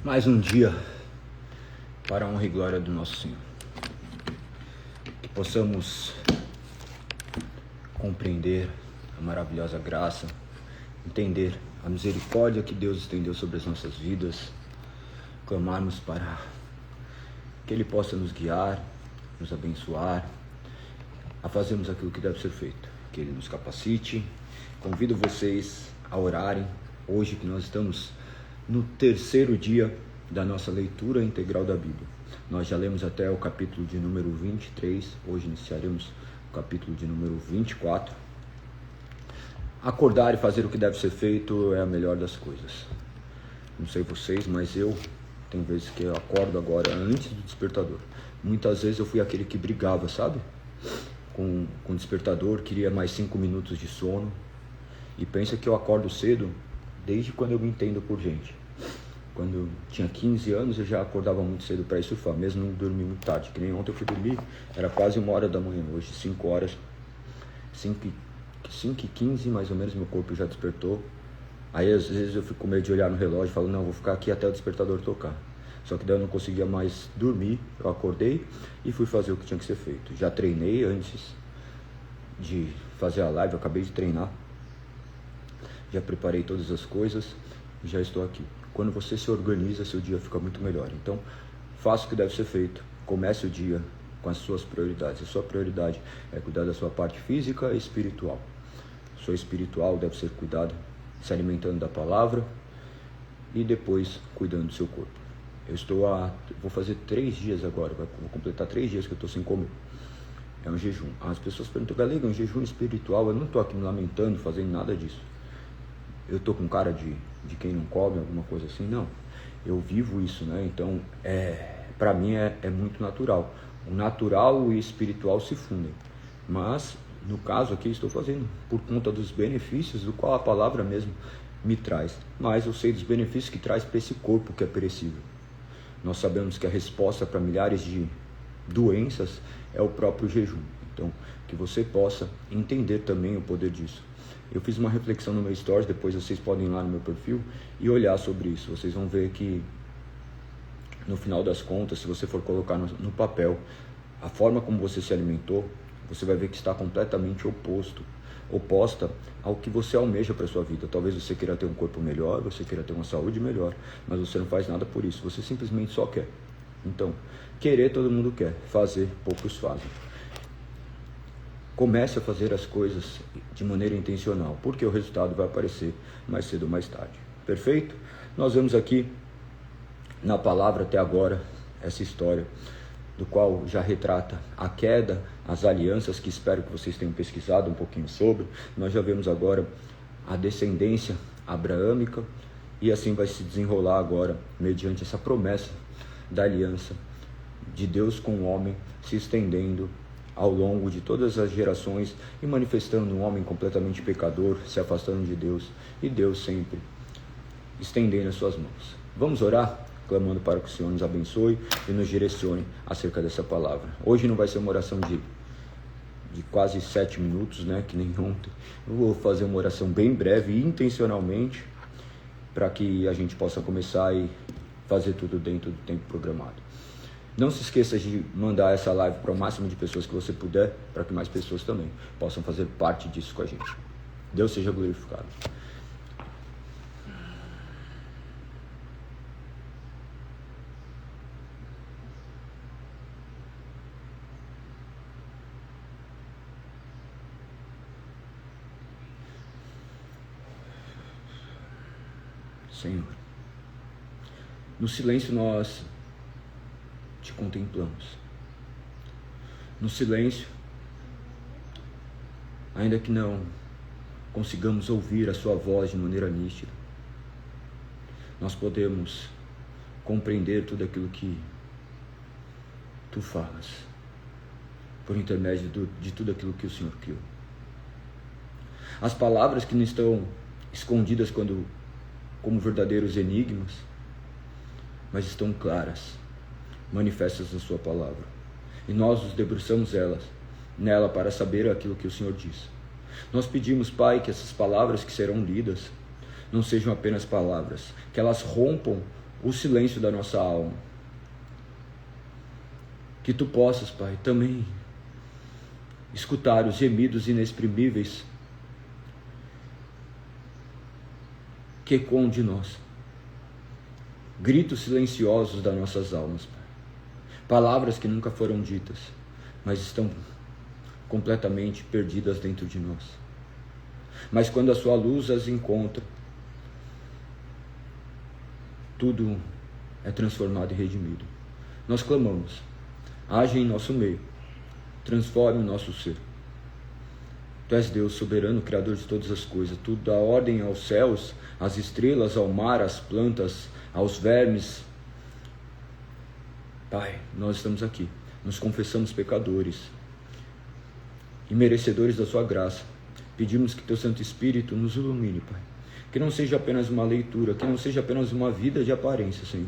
Mais um dia para a honra e glória do nosso Senhor. Que possamos compreender a maravilhosa graça, entender a misericórdia que Deus estendeu sobre as nossas vidas, clamarmos para que Ele possa nos guiar, nos abençoar, a fazermos aquilo que deve ser feito, que Ele nos capacite. Convido vocês a orarem hoje, que nós estamos no terceiro dia da nossa leitura integral da Bíblia. Nós já lemos até o capítulo de número 23, hoje iniciaremos o capítulo de número 24. Acordar e fazer o que deve ser feito é a melhor das coisas. Não sei vocês, mas tem vezes que eu acordo agora antes do despertador. Muitas vezes eu fui aquele que brigava, sabe? Com o despertador, queria mais 5 minutos de sono. E pensa que eu acordo cedo desde quando eu me entendo por gente. Quando eu tinha 15 anos, eu já acordava muito cedo para ir surfar, mesmo não dormir muito tarde. Que nem ontem eu fui dormir, era quase 1h da manhã. Hoje, 5 horas, 5h15 mais ou menos, meu corpo já despertou. Aí às vezes eu fico com medo de olhar no relógio e falo, não, vou ficar aqui até o despertador tocar. Só que daí eu não conseguia mais dormir, eu acordei e fui fazer o que tinha que ser feito. Já treinei antes de fazer a live, eu acabei de treinar. Já preparei todas as coisas e já estou aqui. Quando você se organiza, seu dia fica muito melhor. Então, faça o que deve ser feito. Comece o dia com as suas prioridades. A sua prioridade é cuidar da sua parte física e espiritual. Sua espiritual deve ser cuidada se alimentando da palavra e depois cuidando do seu corpo. Vou fazer 3 dias agora, vou completar 3 dias que eu estou sem comer. É um jejum. As pessoas perguntam, Galego, é um jejum espiritual? Eu não estou aqui me lamentando, fazendo nada disso. Eu estou com cara de quem não come, alguma coisa assim, não. Eu vivo isso, né? Então, para mim é muito natural. O natural e o espiritual se fundem. Mas, no caso aqui, estou fazendo por conta dos benefícios do qual a palavra mesmo me traz. Mas eu sei dos benefícios que traz para esse corpo que é perecível. Nós sabemos que a resposta para milhares de doenças é o próprio jejum. Então, que você possa entender também o poder disso. Eu fiz uma reflexão no meu stories, depois vocês podem ir lá no meu perfil e olhar sobre isso. Vocês vão ver que, no final das contas, se você for colocar no papel a forma como você se alimentou, você vai ver que está completamente oposta ao que você almeja para a sua vida. Talvez você queira ter um corpo melhor, você queira ter uma saúde melhor, mas você não faz nada por isso, você simplesmente só quer. Então, querer todo mundo quer, fazer poucos fazem. Comece a fazer as coisas de maneira intencional, porque o resultado vai aparecer mais cedo ou mais tarde. Perfeito? Nós vemos aqui na palavra até agora essa história, do qual já retrata a queda, as alianças, que espero que vocês tenham pesquisado um pouquinho sobre. Nós já vemos agora a descendência abraâmica, e assim vai se desenrolar agora, mediante essa promessa da aliança de Deus com o homem, se estendendo ao longo de todas as gerações e manifestando um homem completamente pecador, se afastando de Deus, e Deus sempre estendendo as suas mãos. Vamos orar, clamando para que o Senhor nos abençoe e nos direcione acerca dessa palavra. Hoje não vai ser uma oração de quase 7 minutos, né, que nem ontem. Eu vou fazer uma oração bem breve e intencionalmente, para que a gente possa começar e fazer tudo dentro do tempo programado. Não se esqueça de mandar essa live para o máximo de pessoas que você puder, para que mais pessoas também possam fazer parte disso com a gente. Deus seja glorificado. Senhor, no silêncio nós te contemplamos. No silêncio, ainda que não consigamos ouvir a sua voz de maneira nítida, nós podemos compreender tudo aquilo que tu falas, por intermédio de tudo aquilo que o Senhor criou. As palavras que não estão escondidas como verdadeiros enigmas, mas estão claras, manifestas na sua palavra, e nós nos debruçamos nela para saber aquilo que o Senhor diz. Nós pedimos, Pai, que essas palavras que serão lidas não sejam apenas palavras, que elas rompam o silêncio da nossa alma. Que tu possas, Pai, também escutar os gemidos inexprimíveis que ecoam de nós. Gritos silenciosos das nossas almas, Pai. Palavras que nunca foram ditas, mas estão completamente perdidas dentro de nós. Mas quando a sua luz as encontra, tudo é transformado e redimido. Nós clamamos, age em nosso meio, transforme o nosso ser. Tu és Deus soberano, Criador de todas as coisas. Tu dá ordem aos céus, às estrelas, ao mar, às plantas, aos vermes. Pai, nós estamos aqui, nos confessamos pecadores e merecedores da sua graça. Pedimos que teu Santo Espírito nos ilumine, Pai. Que não seja apenas uma leitura, que não seja apenas uma vida de aparência, Senhor,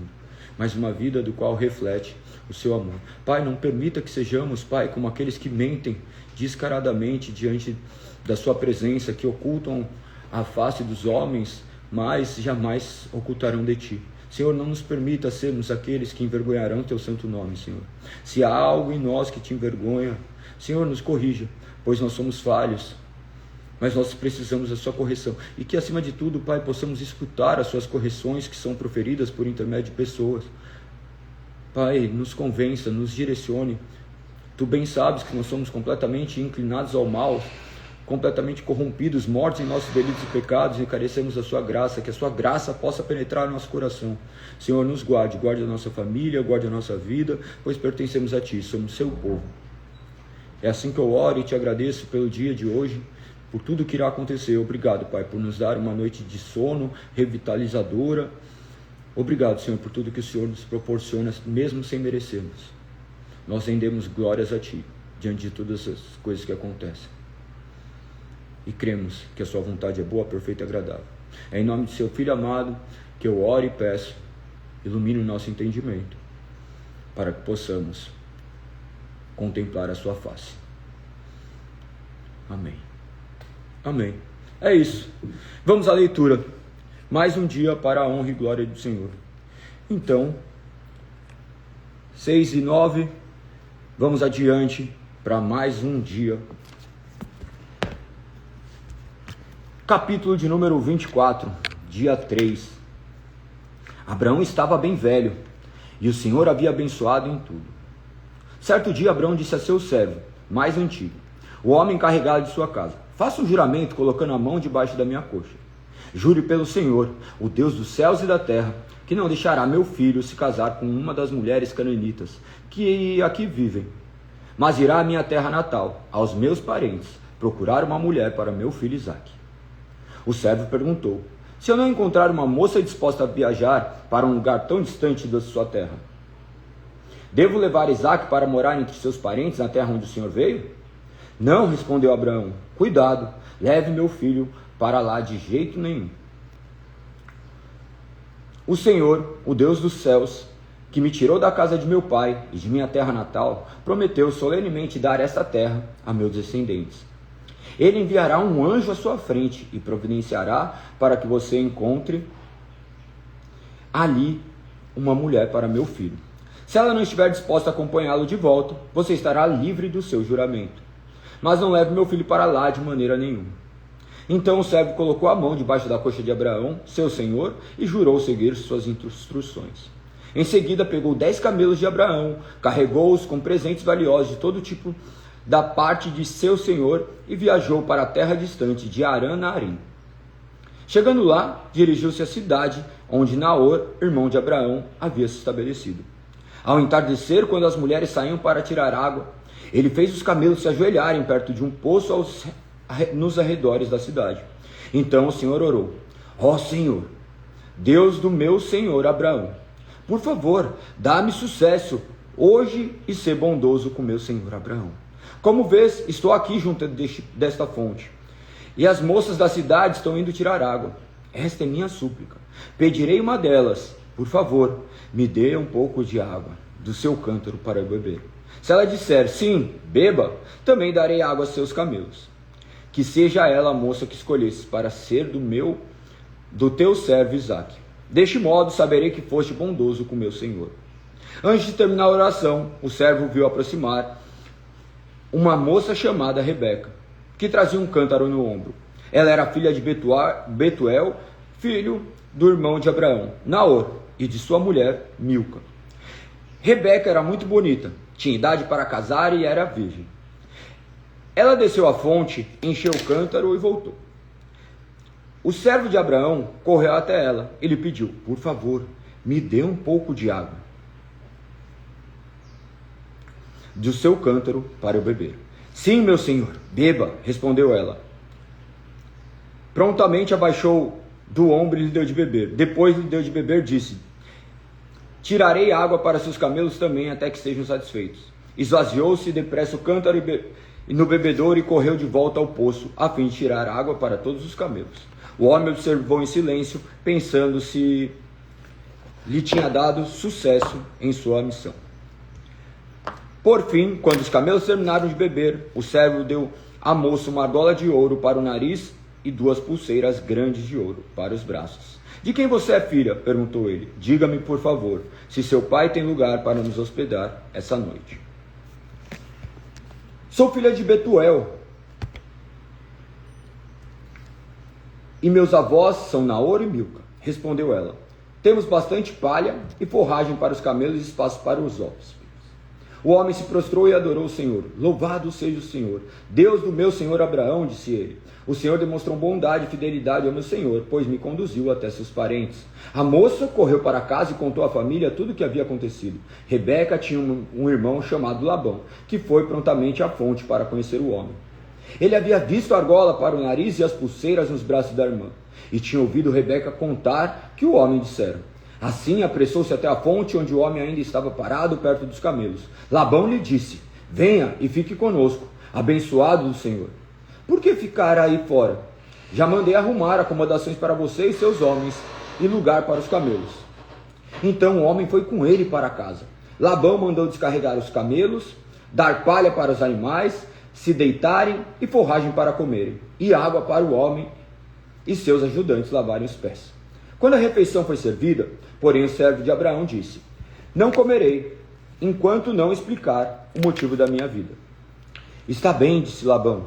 mas uma vida do qual reflete o seu amor. Pai, não permita que sejamos, Pai, como aqueles que mentem descaradamente diante da sua presença, que ocultam a face dos homens, mas jamais ocultarão de ti. Senhor, não nos permita sermos aqueles que envergonharão teu santo nome, Senhor. Se há algo em nós que te envergonha, Senhor, nos corrija, pois nós somos falhos, mas nós precisamos da sua correção. E que, acima de tudo, Pai, possamos escutar as suas correções que são proferidas por intermédio de pessoas. Pai, nos convença, nos direcione. Tu bem sabes que nós somos completamente inclinados ao mal, completamente corrompidos, mortos em nossos delitos e pecados, e carecemos da sua graça, que a sua graça possa penetrar no nosso coração. Senhor, nos guarde, guarde a nossa família, guarde a nossa vida, pois pertencemos a ti, somos seu povo. É assim que eu oro e te agradeço pelo dia de hoje, por tudo que irá acontecer. Obrigado, Pai, por nos dar uma noite de sono revitalizadora. Obrigado, Senhor, por tudo que o Senhor nos proporciona, mesmo sem merecermos. Nós rendemos glórias a ti, diante de todas as coisas que acontecem. E cremos que a sua vontade é boa, perfeita e agradável. É em nome de seu Filho amado que eu oro e peço, ilumine o nosso entendimento, para que possamos contemplar a sua face. Amém. Amém. É isso. Vamos à leitura. Mais um dia para a honra e glória do Senhor. Então, 6 e 9, vamos adiante para mais um dia. Capítulo de número 24, dia 3. Abraão estava bem velho, e o Senhor havia abençoado em tudo. Certo dia, Abraão disse a seu servo, mais antigo, o homem encarregado de sua casa: faça um juramento colocando a mão debaixo da minha coxa. Jure pelo Senhor, o Deus dos céus e da terra, que não deixará meu filho se casar com uma das mulheres canaanitas que aqui vivem, mas irá à minha terra natal, aos meus parentes, procurar uma mulher para meu filho Isaque. O servo perguntou: se eu não encontrar uma moça disposta a viajar para um lugar tão distante da sua terra, devo levar Isaque para morar entre seus parentes na terra onde o Senhor veio? Não, respondeu Abraão, cuidado, leve meu filho para lá de jeito nenhum. O Senhor, o Deus dos céus, que me tirou da casa de meu pai e de minha terra natal, prometeu solenemente dar esta terra a meus descendentes. Ele enviará um anjo à sua frente e providenciará para que você encontre ali uma mulher para meu filho. Se ela não estiver disposta a acompanhá-lo de volta, você estará livre do seu juramento. Mas não leve meu filho para lá de maneira nenhuma. Então o servo colocou a mão debaixo da coxa de Abraão, seu senhor, e jurou seguir suas instruções. Em seguida pegou 10 camelos de Abraão, carregou-os com presentes valiosos de todo tipo da parte de seu senhor e viajou para a terra distante de Arã-Naarim. Chegando lá, dirigiu-se à cidade onde Naor, irmão de Abraão, havia se estabelecido. Ao entardecer, quando as mulheres saíam para tirar água, ele fez os camelos se ajoelharem perto de um poço nos arredores da cidade. Então o Senhor orou: ó Senhor, Deus do meu senhor Abraão, por favor, dá-me sucesso hoje e ser bondoso com meu senhor Abraão. Como vês, estou aqui junto desta fonte, e as moças da cidade estão indo tirar água. Esta é minha súplica. Pedirei uma delas: por favor, me dê um pouco de água do seu cântaro para beber. Se ela disser sim, beba, também darei água a seus camelos. Que seja ela a moça que escolhesses para ser do teu servo Isaque. Deste modo saberei que foste bondoso com meu senhor. Antes de terminar a oração, o servo viu aproximar uma moça chamada Rebeca, que trazia um cântaro no ombro. Ela era filha de Betuel, filho do irmão de Abraão, Naor, e de sua mulher, Milca. Rebeca era muito bonita, tinha idade para casar e era virgem. Ela desceu à fonte, encheu o cântaro e voltou. O servo de Abraão correu até ela e lhe pediu: por favor, me dê um pouco de água do seu cântaro para eu beber. Sim, meu senhor, beba, respondeu ela. Prontamente abaixou do ombro e lhe deu de beber. Depois lhe deu de beber, disse: tirarei água para seus camelos também, até que estejam satisfeitos. Esvaziou-se depressa o cântaro e no bebedouro e correu de volta ao poço, a fim de tirar água para todos os camelos. O homem observou em silêncio, pensando se lhe tinha dado sucesso em sua missão. Por fim, quando os camelos terminaram de beber, o servo deu à moça uma argola de ouro para o nariz e 2 pulseiras grandes de ouro para os braços. De quem você é filha? Perguntou ele. Diga-me, por favor, se seu pai tem lugar para nos hospedar essa noite. Sou filha de Betuel, e meus avós são Naor e Milca, respondeu ela. Temos bastante palha e forragem para os camelos e espaço para os ovos. O homem se prostrou e adorou o Senhor. Louvado seja o Senhor, Deus do meu senhor Abraão, disse ele. O Senhor demonstrou bondade e fidelidade ao meu senhor, pois me conduziu até seus parentes. A moça correu para casa e contou à família tudo o que havia acontecido. Rebeca tinha um irmão chamado Labão, que foi prontamente à fonte para conhecer o homem. Ele havia visto a argola para o nariz e as pulseiras nos braços da irmã, e tinha ouvido Rebeca contar que o homem dissera. Assim apressou-se até a fonte, onde o homem ainda estava parado perto dos camelos. Labão lhe disse: venha e fique conosco, abençoado do Senhor. Por que ficar aí fora? Já mandei arrumar acomodações para você e seus homens, e lugar para os camelos. Então o homem foi com ele para casa. Labão mandou descarregar os camelos, dar palha para os animais se deitarem e forragem para comerem, e água para o homem e seus ajudantes lavarem os pés. Quando a refeição foi servida, porém o servo de Abraão disse: não comerei, enquanto não explicar o motivo da minha vida. Está bem, disse Labão.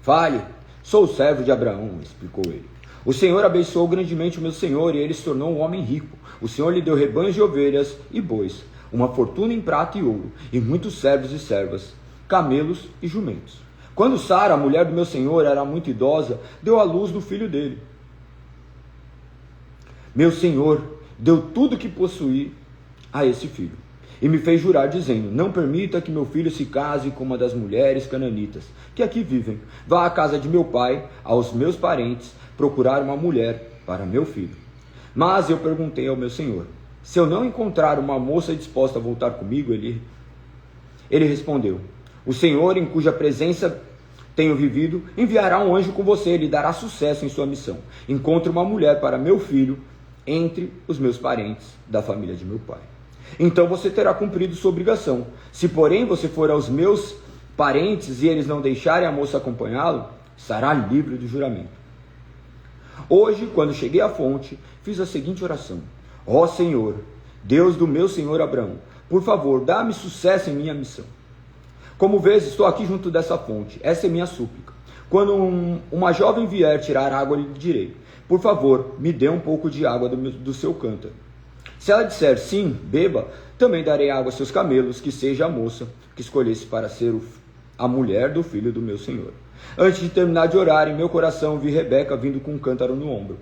Fale, sou o servo de Abraão, explicou ele. O Senhor abençoou grandemente o meu senhor, e ele se tornou um homem rico. O Senhor lhe deu rebanhos de ovelhas e bois, uma fortuna em prata e ouro, e muitos servos e servas, camelos e jumentos. Quando Sara, a mulher do meu senhor, era muito idosa, deu à luz do filho dele. Meu senhor deu tudo que possuía a esse filho, e me fez jurar, dizendo: não permita que meu filho se case com uma das mulheres cananitas que aqui vivem. Vá à casa de meu pai, aos meus parentes, procurar uma mulher para meu filho. Mas eu perguntei ao meu senhor: se eu não encontrar uma moça disposta a voltar comigo, ele respondeu: o Senhor, em cuja presença tenho vivido, enviará um anjo com você e lhe dará sucesso em sua missão. Encontre uma mulher para meu filho entre os meus parentes da família de meu pai. Então você terá cumprido sua obrigação. Se, porém, você for aos meus parentes e eles não deixarem a moça acompanhá-lo, estará livre do juramento. Hoje, quando cheguei à fonte, fiz a seguinte oração: ó Senhor, Deus do meu senhor Abraão, por favor, dá-me sucesso em minha missão. Como vês, estou aqui junto dessa fonte. Essa é minha súplica. Quando uma jovem vier tirar água, lhe direi: por favor, me dê um pouco de água do seu cântaro. Se ela disser sim, beba, também darei água a seus camelos, que seja a moça que escolhesse para ser a mulher do filho do meu senhor. Antes de terminar de orar, em meu coração vi Rebeca vindo com um cântaro no ombro.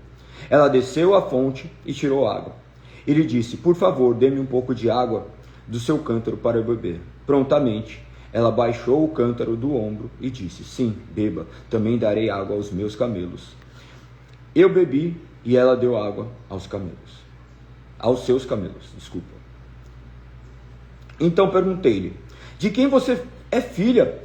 Ela desceu à fonte e tirou água. E lhe disse: por favor, dê-me um pouco de água do seu cântaro para eu beber. Prontamente, ela baixou o cântaro do ombro e disse: sim, beba, também darei água aos meus camelos. Eu bebi e ela deu água aos seus camelos. Então perguntei-lhe: de quem você é filha?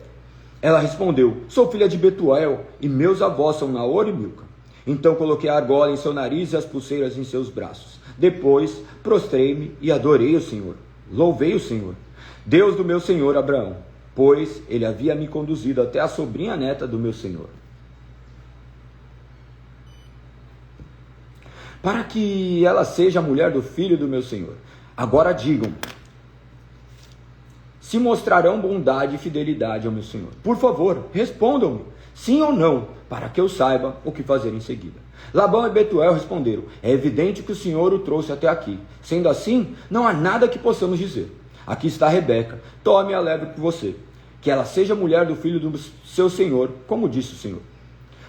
Ela respondeu: sou filha de Betuel, e meus avós são Naor e Milca. Então coloquei a argola em seu nariz e as pulseiras em seus braços. Depois prostrei-me e adorei o Senhor. Louvei o Senhor, Deus do meu senhor Abraão, pois ele havia me conduzido até a sobrinha neta do meu senhor. para que ela seja a mulher do filho do meu senhor. Agora digam, se mostrarão bondade e fidelidade ao meu senhor. Por favor, respondam-me, sim ou não, para que eu saiba o que fazer em seguida. Labão e Betuel responderam, é evidente que o senhor o trouxe até aqui. Sendo assim, não há nada que possamos dizer. Aqui está Rebeca, tome-a, leve com você, que ela seja mulher do filho do seu senhor, como disse o senhor.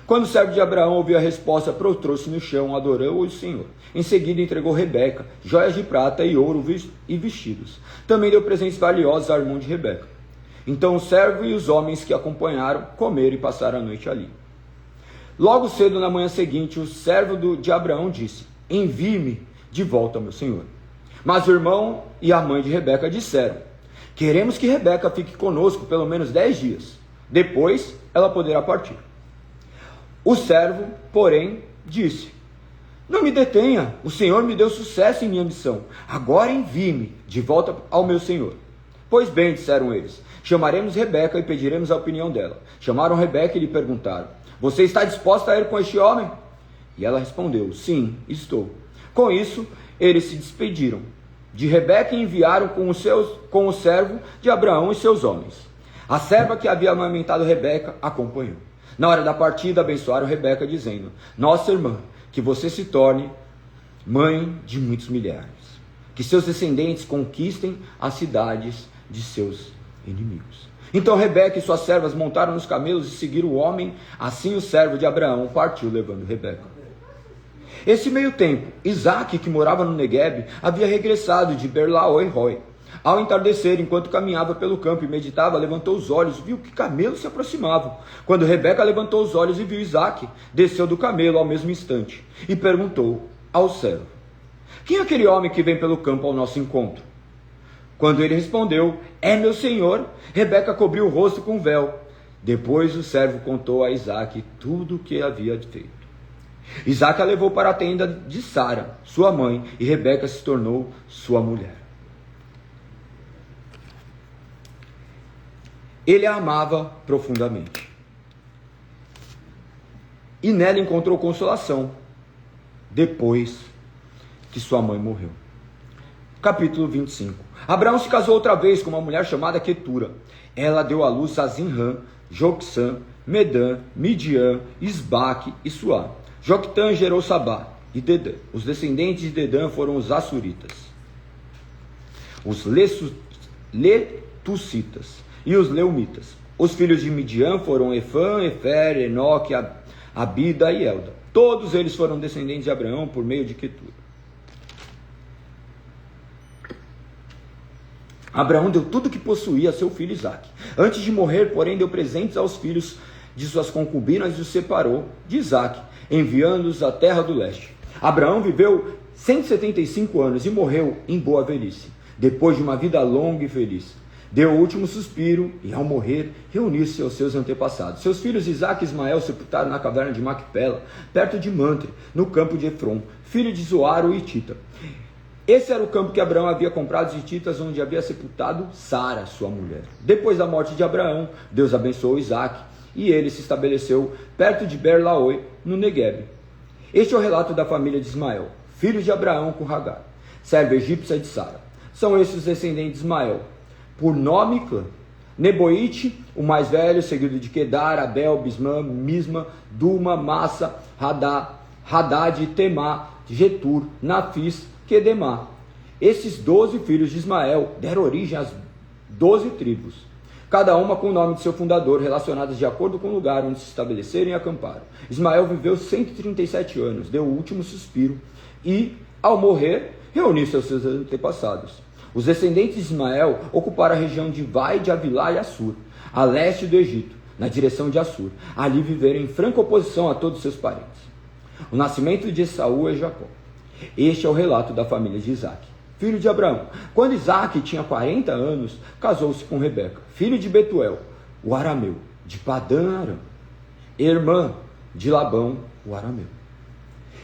Quando o servo de Abraão ouviu a resposta, prostrou-se no chão, adorou o Senhor. Em seguida entregou Rebeca, joias de prata e ouro e vestidos. Também deu presentes valiosos ao irmão de Rebeca. Então o servo e os homens que acompanharam comeram e passaram a noite ali. Logo cedo na manhã seguinte, o servo de Abraão disse, envie-me de volta ao meu senhor. Mas o irmão e a mãe de Rebeca disseram, queremos que Rebeca fique conosco pelo menos 10 dias. Depois ela poderá partir. O servo, porém, disse, não me detenha, o Senhor me deu sucesso em minha missão. Agora envie-me de volta ao meu senhor. Pois bem, disseram eles, chamaremos Rebeca e pediremos a opinião dela. Chamaram Rebeca e lhe perguntaram, você está disposta a ir com este homem? E ela respondeu, sim, estou. Com isso, eles se despediram de Rebeca e enviaram com o servo de Abraão e seus homens. A serva que havia amamentado Rebeca acompanhou. Na hora da partida, abençoaram Rebeca, dizendo, nossa irmã, que você se torne mãe de muitos milhares, que seus descendentes conquistem as cidades de seus inimigos. Então Rebeca e suas servas montaram nos camelos e seguiram o homem, assim o servo de Abraão partiu levando Rebeca. Esse meio tempo, Isaque, que morava no Neguebe, havia regressado de Beer-lahai-roi. Ao entardecer, enquanto caminhava pelo campo e meditava, levantou os olhos e viu que camelos se aproximavam. Quando Rebeca levantou os olhos e viu Isaque, desceu do camelo ao mesmo instante e perguntou ao servo, quem é aquele homem que vem pelo campo ao nosso encontro? Quando ele respondeu, é meu senhor, Rebeca cobriu o rosto com um véu. Depois o servo contou a Isaque tudo o que havia feito. Isaque a levou para a tenda de Sara, sua mãe, e Rebeca se tornou sua mulher. Ele a amava profundamente. E nela encontrou consolação, depois que sua mãe morreu. Capítulo 25. Abraão se casou outra vez com uma mulher chamada Quetura. Ela deu à luz a Zinrã, Joksã, Medã, Midian, Isbaque e Suá. Joctã gerou Sabá e Dedã. Os descendentes de Dedã foram os Assuritas, os Letucitas e os Leumitas. Os filhos de Midian foram Efã, Efer, Enoque, Abida e Elda. Todos eles foram descendentes de Abraão por meio de Quetura. Abraão deu tudo o que possuía a seu filho Isaque. Antes de morrer, porém, deu presentes aos filhos de suas concubinas e os separou de Isaque, enviando-os à terra do leste. Abraão viveu 175 anos e morreu em boa velhice, depois de uma vida longa e feliz. Deu o último suspiro e, ao morrer, reuniu-se aos seus antepassados. Seus filhos Isaque e Ismael sepultaram na caverna de Macpela, perto de Mantre, no campo de Efron, filho de Zoar o Hitita. Esse era o campo que Abraão havia comprado dos hititas, onde havia sepultado Sara, sua mulher. Depois da morte de Abraão, Deus abençoou Isaque, e ele se estabeleceu perto de Beer-lahai, no Neguebe. Este é o relato da família de Ismael, filho de Abraão com Hagar, serva egípcia de Sara. São esses os descendentes de Ismael, por nome e clã. Neboite, o mais velho, seguido de Quedar, Abel, Bismã, Misma, Duma, Massa, Hadad, Temá, Getur, Nafis, Quedemá. Esses 12 filhos de Ismael deram origem às 12 tribos, cada uma com o nome de seu fundador, relacionadas de acordo com o lugar onde se estabeleceram e acamparam. Ismael viveu 137 anos, deu o último suspiro e, ao morrer, reuniu-se aos seus antepassados. Os descendentes de Ismael ocuparam a região de Vai, de Avilá e Assur, a leste do Egito, na direção de Assur. Ali viveram em franca oposição a todos seus parentes. O nascimento de Esaú e Jacó. Este é o relato da família de Isaque, filho de Abraão. Quando Isaque tinha 40 anos, casou-se com Rebeca, filho de Betuel, o arameu, de Padã Aram, irmã de Labão, o arameu.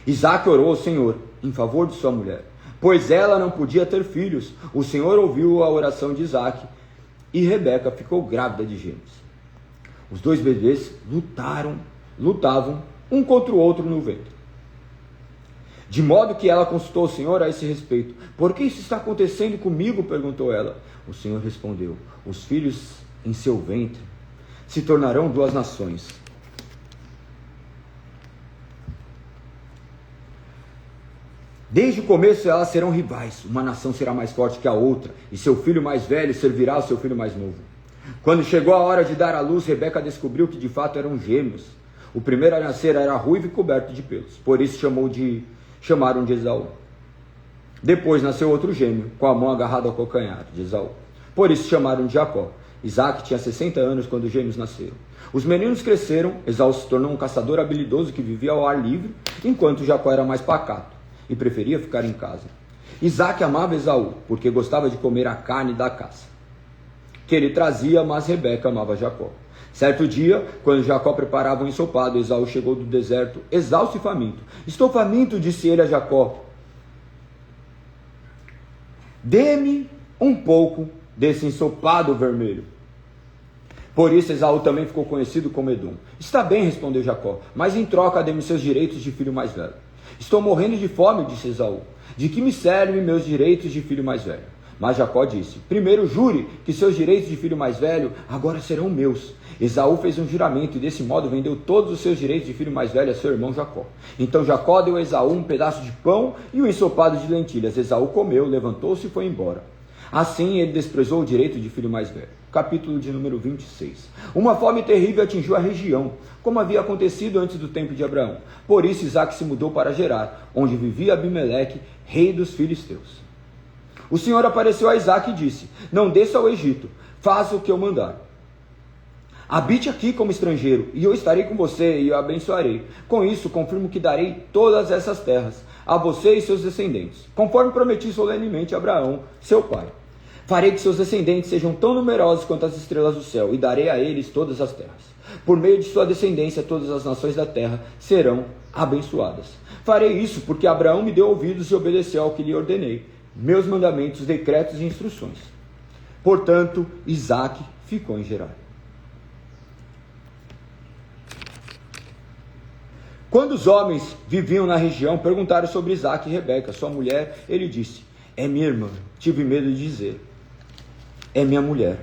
Isaque orou ao Senhor em favor de sua mulher, pois ela não podia ter filhos. O Senhor ouviu a oração de Isaque e Rebeca ficou grávida de gêmeos. Os dois bebês lutavam um contra o outro no ventre. De modo que ela consultou o Senhor a esse respeito. Por que isso está acontecendo comigo? Perguntou ela. O Senhor respondeu: os filhos em seu ventre se tornarão duas nações. Desde o começo elas serão rivais. Uma nação será mais forte que a outra, e seu filho mais velho servirá ao seu filho mais novo. Quando chegou a hora de dar à luz, Rebeca descobriu que de fato eram gêmeos. O primeiro a nascer era ruivo e coberto de pelos, por isso chamaram de Esaú. Depois nasceu outro gêmeo, com a mão agarrada ao calcanhar de Esaú, por isso chamaram de Jacó. Isaac tinha 60 anos quando os gêmeos nasceram. Os meninos cresceram, Esaú se tornou um caçador habilidoso que vivia ao ar livre, enquanto Jacó era mais pacato e preferia ficar em casa. Isaac amava Esaú, porque gostava de comer a carne da caça que ele trazia, mas Rebeca amava Jacó. Certo dia, quando Jacó preparava um ensopado, Esaú chegou do deserto, exausto e faminto. Estou faminto, disse ele a Jacó. Dê-me um pouco desse ensopado vermelho. Por isso Esaú também ficou conhecido como Edom. Está bem, respondeu Jacó, mas em troca dê-me seus direitos de filho mais velho. Estou morrendo de fome, disse Esaú. De que me servem meus direitos de filho mais velho? Mas Jacó disse: primeiro jure que seus direitos de filho mais velho agora serão meus. Esaú fez um juramento e desse modo vendeu todos os seus direitos de filho mais velho a seu irmão Jacó. Então Jacó deu a Esaú um pedaço de pão e um ensopado de lentilhas. Esaú comeu, levantou-se e foi embora. Assim ele desprezou o direito de filho mais velho. Capítulo de número 26. Uma fome terrível atingiu a região, como havia acontecido antes do tempo de Abraão. Por isso Isaque se mudou para Gerar, onde vivia Abimeleque, rei dos filisteus. O Senhor apareceu a Isaque e disse: não desça ao Egito, faça o que eu mandar. Habite aqui como estrangeiro, e eu estarei com você e o abençoarei. Com isso, confirmo que darei todas essas terras a você e seus descendentes, conforme prometi solenemente a Abraão, seu pai. Farei que seus descendentes sejam tão numerosos quanto as estrelas do céu, e darei a eles todas as terras. Por meio de sua descendência, todas as nações da terra serão abençoadas. Farei isso porque Abraão me deu ouvidos e obedeceu ao que lhe ordenei, meus mandamentos, decretos e instruções. Portanto, Isaque ficou em Gerar. Quando os homens viviam na região, perguntaram sobre Isaque e Rebeca, sua mulher. Ele disse: é minha irmã. Tive medo de dizer: é minha mulher,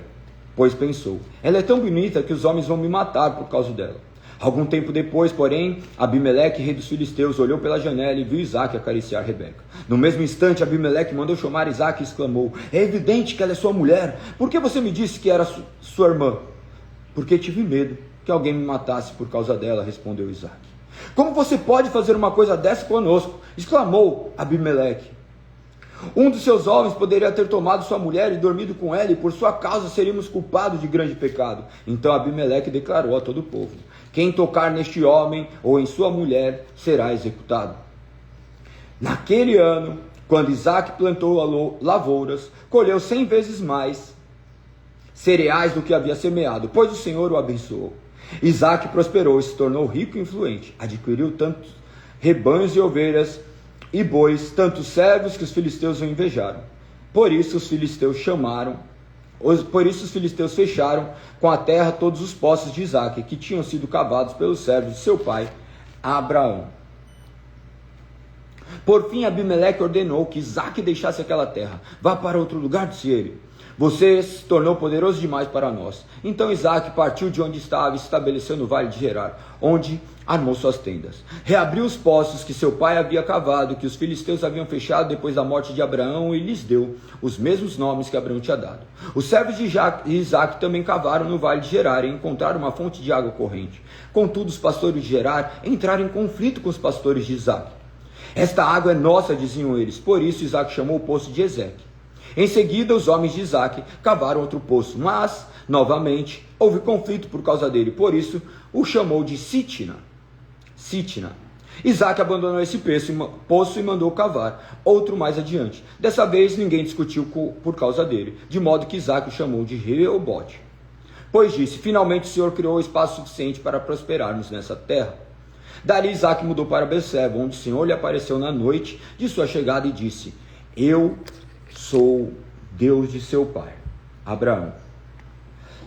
pois pensou: ela é tão bonita que os homens vão me matar por causa dela. Algum tempo depois, porém, Abimeleque, rei dos filisteus, olhou pela janela e viu Isaque acariciar Rebeca. No mesmo instante, Abimeleque mandou chamar Isaque e exclamou: é evidente que ela é sua mulher. Por que você me disse que era sua irmã? Porque tive medo que alguém me matasse por causa dela, respondeu Isaque. Como você pode fazer uma coisa dessa conosco? Exclamou Abimeleque. Um dos seus homens poderia ter tomado sua mulher e dormido com ela, e por sua causa seríamos culpados de grande pecado. Então Abimeleque declarou a todo o povo: quem tocar neste homem ou em sua mulher será executado. Naquele ano, quando Isaque plantou lavouras, colheu 100 vezes mais cereais do que havia semeado, pois o Senhor o abençoou. Isaque prosperou e se tornou rico e influente. Adquiriu tantos rebanhos e ovelhas e bois, tantos servos que os filisteus o invejaram. Por isso os filisteus fecharam com a terra todos os poços de Isaque, que tinham sido cavados pelos servos de seu pai Abraão. Por fim, Abimeleque ordenou que Isaque deixasse aquela terra. Vá para outro lugar, disse ele. Você se tornou poderoso demais para nós. Então Isaque partiu de onde estava e se estabeleceu no vale de Gerar, onde armou suas tendas. Reabriu os poços que seu pai havia cavado, que os filisteus haviam fechado depois da morte de Abraão, e lhes deu os mesmos nomes que Abraão tinha dado. Os servos de Isaque também cavaram no vale de Gerar e encontraram uma fonte de água corrente. Contudo, os pastores de Gerar entraram em conflito com os pastores de Isaque. Esta água é nossa, diziam eles. Por isso Isaque chamou o poço de Ezeque. Em seguida, os homens de Isaque cavaram outro poço, mas, novamente, houve conflito por causa dele. Por isso, o chamou de Sitna. Isaque abandonou esse poço e mandou cavar outro mais adiante. Dessa vez, ninguém discutiu por causa dele, de modo que Isaque o chamou de Reobote. Pois disse: finalmente o Senhor criou espaço suficiente para prosperarmos nessa terra. Dali Isaque mudou para Berseba, onde o Senhor lhe apareceu na noite de sua chegada e disse: eu sou Deus de seu pai, Abraão.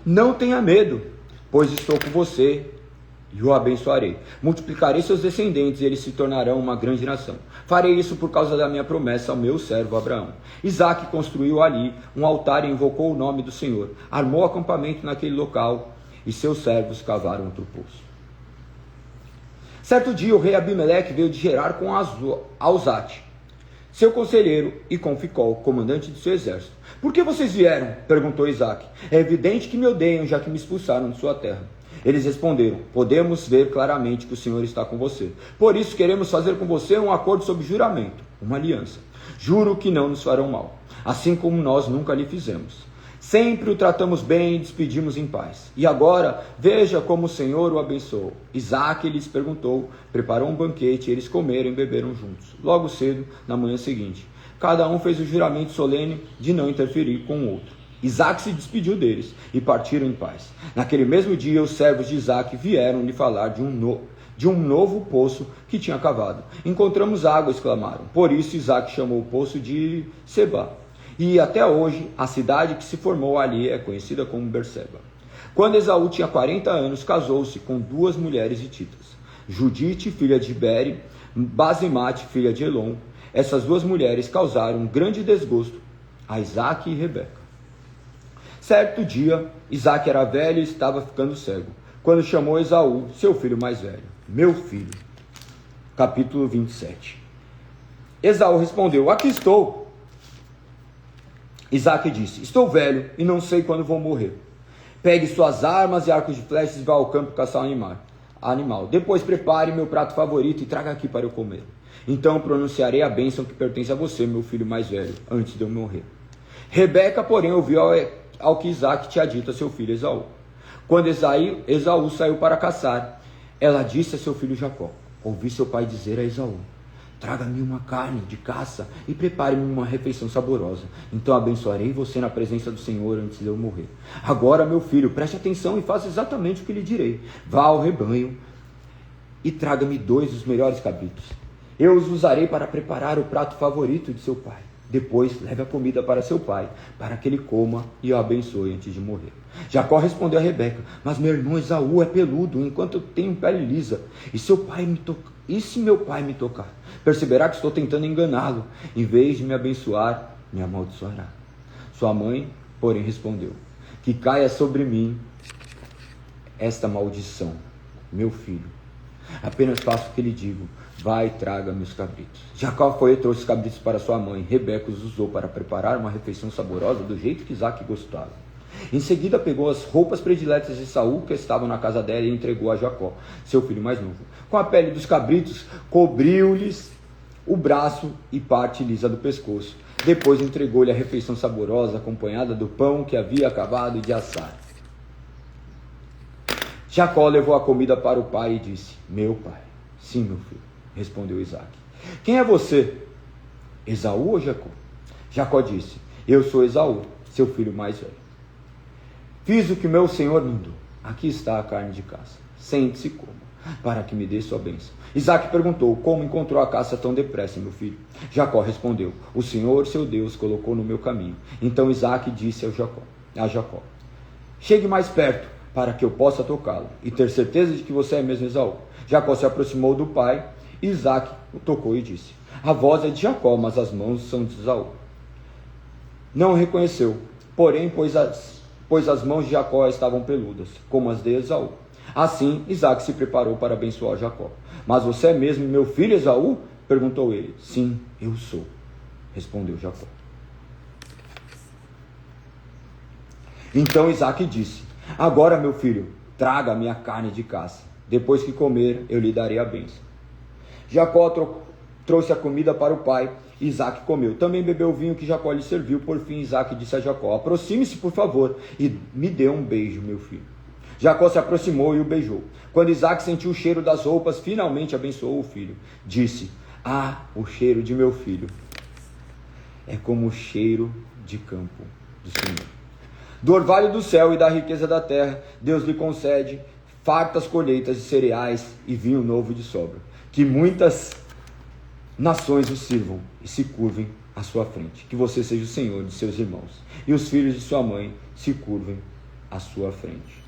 Não tenha medo, pois estou com você e o abençoarei. Multiplicarei seus descendentes e eles se tornarão uma grande nação. Farei isso por causa da minha promessa ao meu servo Abraão. Isaque construiu ali um altar e invocou o nome do Senhor. Armou acampamento naquele local e seus servos cavaram outro poço. Certo dia o rei Abimeleque veio de Gerar com Auzate, seu conselheiro, e com Ficol, comandante de seu exército. Por que vocês vieram? Perguntou Isaque. É evidente que me odeiam, já que me expulsaram de sua terra. Eles responderam: podemos ver claramente que o Senhor está com você. Por isso queremos fazer com você um acordo sob juramento, uma aliança. Juro que não nos farão mal, assim como nós nunca lhe fizemos. Sempre o tratamos bem e despedimos em paz. E agora, veja como o Senhor o abençoou. Isaque lhes perguntou, preparou um banquete, e eles comeram e beberam juntos. Logo cedo, na manhã seguinte, cada um fez o juramento solene de não interferir com o outro. Isaque se despediu deles e partiram em paz. Naquele mesmo dia, os servos de Isaque vieram lhe falar de um novo poço que tinha cavado. Encontramos água, exclamaram. Por isso Isaque chamou o poço de Sebá. E até hoje, a cidade que se formou ali é conhecida como Berseba. Quando Esaú tinha 40 anos, casou-se com 2 mulheres hititas, Judite, filha de Bere, Basemate, filha de Elon. Essas 2 mulheres causaram um grande desgosto a Isaque e Rebeca. Certo dia, Isaque era velho e estava ficando cego, quando chamou Esaú, seu filho mais velho. Meu filho. Capítulo 27. Esaú respondeu: aqui estou. Isaque disse: estou velho e não sei quando vou morrer. Pegue suas armas e arcos de flechas e vá ao campo caçar um animal. Depois prepare meu prato favorito e traga aqui para eu comer. Então pronunciarei a bênção que pertence a você, meu filho mais velho, antes de eu morrer. Rebeca, porém, ouviu ao que Isaque tinha dito a seu filho Esaú. Quando Esaú saiu para caçar, ela disse a seu filho Jacó: ouvi seu pai dizer a Esaú: traga-me uma carne de caça e prepare-me uma refeição saborosa. Então abençoarei você na presença do Senhor antes de eu morrer. Agora, meu filho, preste atenção e faça exatamente o que lhe direi. Vá ao rebanho e traga-me 2 dos melhores cabritos. Eu os usarei para preparar o prato favorito de seu pai. Depois leve a comida para seu pai, para que ele coma e o abençoe antes de morrer. Jacó respondeu a Rebeca: mas meu irmão Esaú é peludo, enquanto eu tenho pele lisa. E se meu pai me tocar? Perceberá que estou tentando enganá-lo. Em vez de me abençoar, me amaldiçoará. Sua mãe, porém, respondeu: que caia sobre mim esta maldição, meu filho. Apenas faço o que lhe digo. Vai e traga-me os cabritos. Jacó foi e trouxe os cabritos para sua mãe. Rebeca os usou para preparar uma refeição saborosa do jeito que Isaque gostava. Em seguida pegou as roupas prediletas de Esaú, que estavam na casa dela, e entregou a Jacó, seu filho mais novo. Com a pele dos cabritos, cobriu-lhes o braço e parte lisa do pescoço. Depois entregou-lhe a refeição saborosa, acompanhada do pão que havia acabado de assar. Jacó levou a comida para o pai e disse: meu pai. Sim, meu filho, respondeu Isaque. Quem é você? Esaú ou Jacó? Jacó disse: eu sou Esaú, seu filho mais velho. Fiz o que meu senhor mandou. Aqui está a carne de caça. Sente-se e coma, para que me dê sua bênção. Isaque perguntou: como encontrou a caça tão depressa, meu filho? Jacó respondeu: o Senhor, seu Deus, colocou no meu caminho. Então Isaque disse a Jacó: chegue mais perto, para que eu possa tocá-lo, e ter certeza de que você é mesmo Esaú. Jacó se aproximou do pai, e Isaque o tocou e disse: a voz é de Jacó, mas as mãos são de Esaú. Não o reconheceu, porém, pois as mãos de Jacó estavam peludas, como as de Esaú. Assim, Isaque se preparou para abençoar Jacó. Mas você é mesmo meu filho Esaú? Perguntou ele. Sim, eu sou, respondeu Jacó. Então Isaque disse: agora, meu filho, traga-me a carne de caça. Depois que comer, eu lhe darei a bênção. Jacó trouxe a comida para o pai, e Isaque comeu. Também bebeu o vinho que Jacó lhe serviu. Por fim, Isaque disse a Jacó: aproxime-se, por favor, e me dê um beijo, meu filho. Jacó se aproximou e o beijou. Quando Isaque sentiu o cheiro das roupas, finalmente abençoou o filho. Disse: ah, o cheiro de meu filho é como o cheiro de campo do Senhor. Do orvalho do céu e da riqueza da terra, Deus lhe concede fartas colheitas de cereais e vinho novo de sobra. Que muitas nações o sirvam e se curvem à sua frente. Que você seja o Senhor de seus irmãos, e os filhos de sua mãe se curvem à sua frente.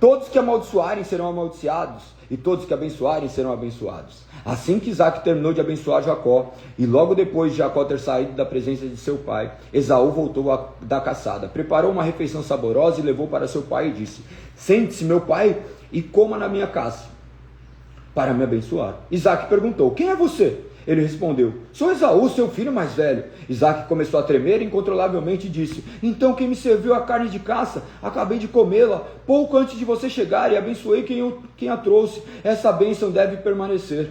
Todos que amaldiçoarem serão amaldiçoados, e todos que abençoarem serão abençoados. Assim que Isaque terminou de abençoar Jacó, e logo depois de Jacó ter saído da presença de seu pai, Esaú voltou da caçada, preparou uma refeição saborosa e levou para seu pai e disse: sente-se, meu pai, e coma na minha casa, para me abençoar. Isaque perguntou: quem é você? Ele respondeu: sou Esaú, seu filho mais velho. Isaque começou a tremer incontrolavelmente e disse: então quem me serviu a carne de caça? Acabei de comê-la pouco antes de você chegar e abençoei quem a trouxe. Essa bênção deve permanecer.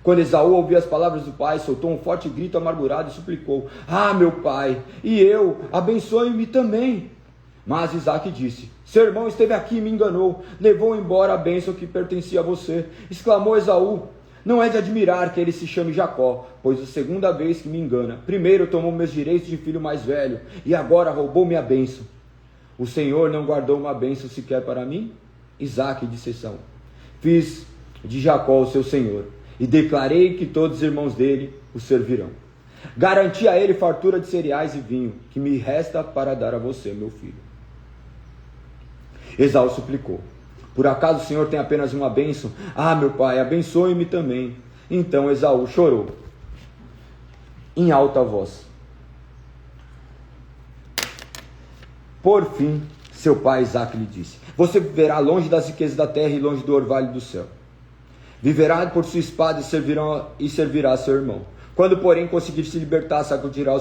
Quando Esaú ouviu as palavras do pai, soltou um forte grito amargurado e suplicou: ah, meu pai, e eu, abençoe-me também. Mas Isaque disse: seu irmão esteve aqui e me enganou, levou embora a bênção que pertencia a você. Exclamou Esaú: não é de admirar que ele se chame Jacó, pois a segunda vez que me engana. Primeiro tomou meus direitos de filho mais velho, e agora roubou minha bênção. O Senhor não guardou uma bênção sequer para mim? Isaque disse Esaú: fiz de Jacó o seu senhor, e declarei que todos os irmãos dele o servirão. Garanti a ele fartura de cereais e vinho, que me resta para dar a você, meu filho. Esaú suplicou: por acaso o Senhor tem apenas uma bênção? Ah, meu pai, abençoe-me também. Então Esaú chorou em alta voz. Por fim, seu pai Isaque lhe disse: você viverá longe das riquezas da terra e longe do orvalho do céu. Viverá por sua espada e servirá a seu irmão. Quando, porém, conseguir se libertar, sacudirá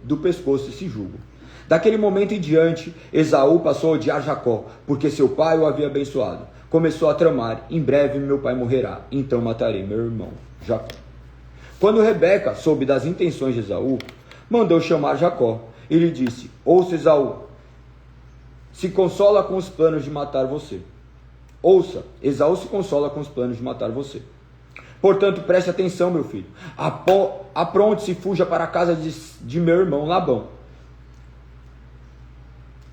do pescoço esse jugo. Daquele momento em diante, Esaú passou a odiar Jacó, porque seu pai o havia abençoado. Começou a tramar: em breve meu pai morrerá, então matarei meu irmão Jacó. Quando Rebeca soube das intenções de Esaú, mandou chamar Jacó e lhe disse: ouça, Esaú, se consola com os planos de matar você. Ouça, Esaú se consola com os planos de matar você. Portanto, preste atenção, meu filho. Apronte-se e fuja para a casa de meu irmão Labão,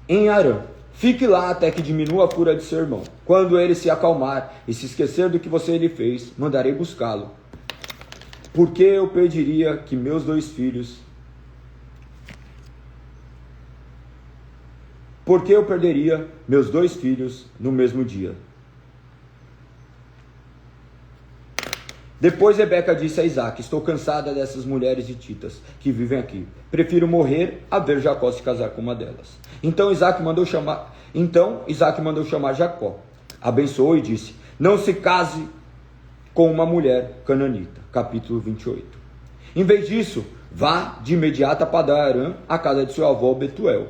em Harã. Fique lá até que diminua a fúria de seu irmão. Quando ele se acalmar e se esquecer do que você lhe fez, mandarei buscá-lo. Porque eu perderia meus dois filhos no mesmo dia. Depois Rebeca disse a Isaque: estou cansada dessas mulheres hititas que vivem aqui. Prefiro morrer a ver Jacó se casar com uma delas. Então Isaque mandou chamar Jacó. Abençoou e disse: não se case com uma mulher cananita. Capítulo 28. Em vez disso, vá de imediato a Padã-Arã, a casa de seu avô Betuel.